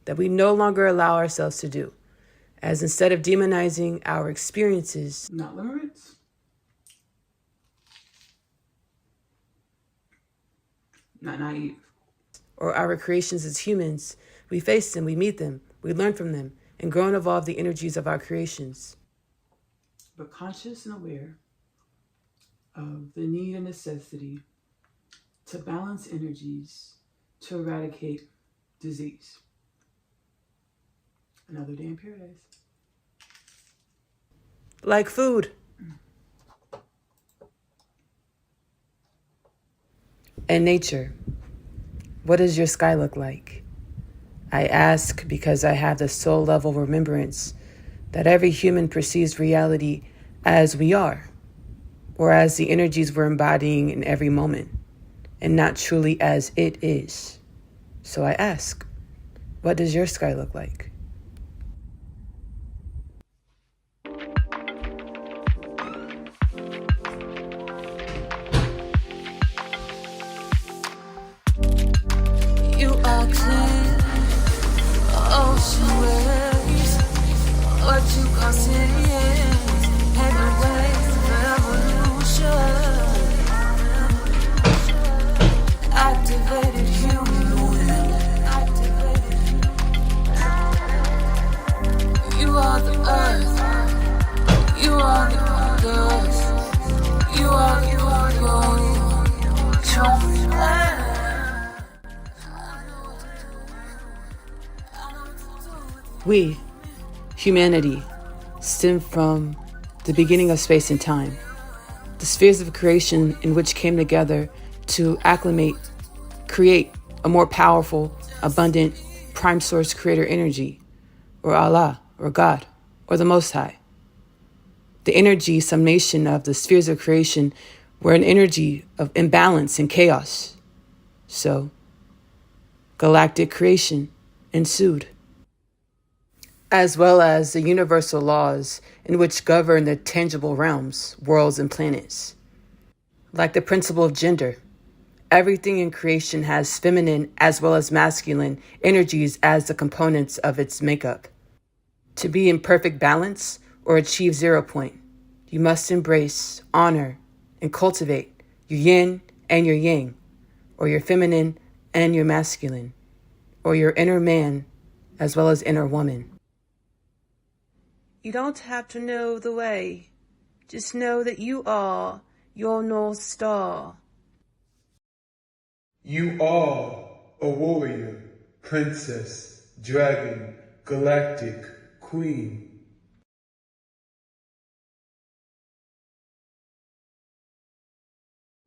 Speaker 4: that we no longer allow ourselves to do. As instead of demonizing our experiences,
Speaker 1: Not limerence. Not naive.
Speaker 4: or our creations as humans, we face them, we meet them, we learn from them, and grow and evolve the energies of our creations.
Speaker 1: But conscious and aware of the need and necessity to balance energies to eradicate disease. Another day in paradise.
Speaker 4: Like food. And nature. What does your sky look like? I ask because I have the soul level remembrance that every human perceives reality as we are, or as the energies we're embodying in every moment, and not truly as it is. So I ask, what does your sky look like?
Speaker 5: You are clear, ocean waves, what you call sins, heavy waves of evolution, activated human will. You are the earth, you are the dust, you are the truth.
Speaker 4: We, humanity, stem from the beginning of space and time, the spheres of creation in which came together to create a more powerful, abundant, prime source creator energy or Allah, or God, or the Most High. The energy summation of the spheres of creation were an energy of imbalance and chaos. So, galactic creation ensued, as well as the universal laws in which govern the tangible realms, worlds, and planets. Like the principle of gender, everything in creation has feminine as well as masculine energies as the components of its makeup. To be in perfect balance or achieve 0 point, you must embrace, honor, and cultivate your yin and your yang, or your feminine and your masculine, or your inner man as well as inner woman. You don't have to know the way. Just know that you are your North Star.
Speaker 2: You are a warrior, princess, dragon, galactic, queen.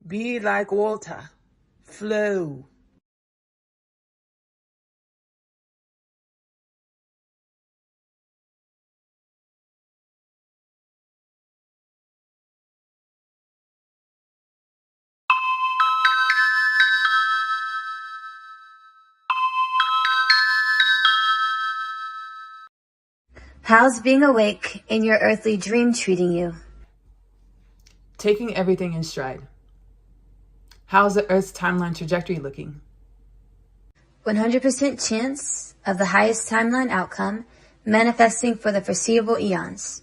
Speaker 4: Be like water. Flow.
Speaker 3: How's being awake in your earthly dream treating you?
Speaker 1: Taking everything in stride. How's the Earth's timeline trajectory looking?
Speaker 3: 100% chance of the highest timeline outcome manifesting for the foreseeable eons,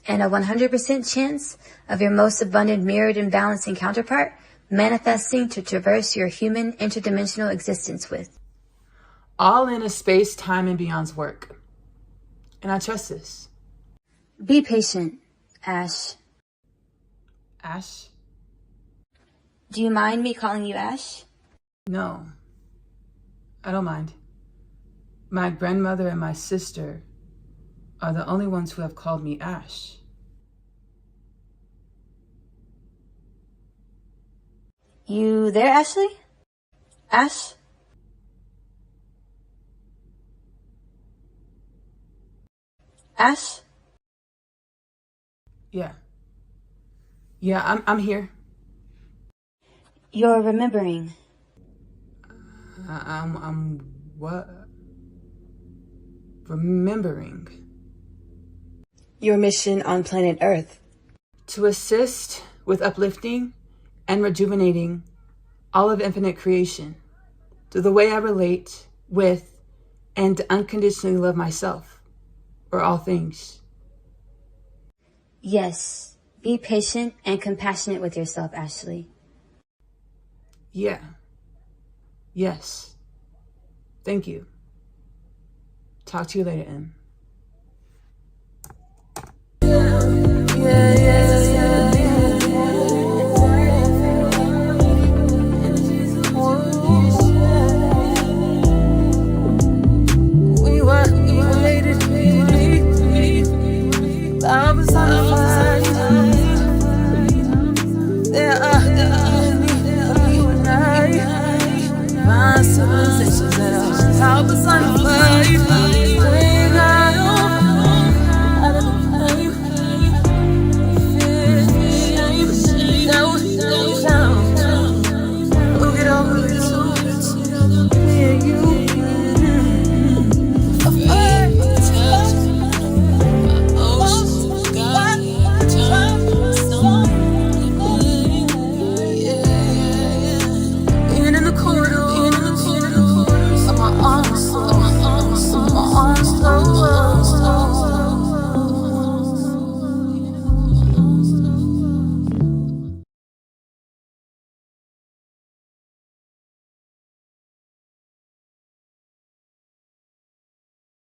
Speaker 3: and a 100% chance of your most abundant mirrored and balancing counterpart manifesting to traverse your human interdimensional existence with.
Speaker 1: All in a space, time, and beyond's work. And I trust this.
Speaker 3: Be patient, Ash.
Speaker 1: Ash?
Speaker 3: Do you mind me calling you Ash?
Speaker 1: No. I don't mind. My grandmother and my sister are the only ones who have called me Ash.
Speaker 3: You there, Ashley? Ash? Ash?
Speaker 1: Yeah. Yeah, I'm here.
Speaker 3: You're remembering.
Speaker 1: I'm what? Remembering.
Speaker 4: Your mission on planet Earth.
Speaker 1: To assist with uplifting and rejuvenating all of infinite creation through the way I relate with and unconditionally love myself or all things.
Speaker 3: Yes. Be patient and compassionate with yourself, Ashley.
Speaker 1: Yeah. Yes. Thank you. Talk to you later, Em.
Speaker 5: We waited. I was on the fire. There are my civilizations that are. I was on the fire.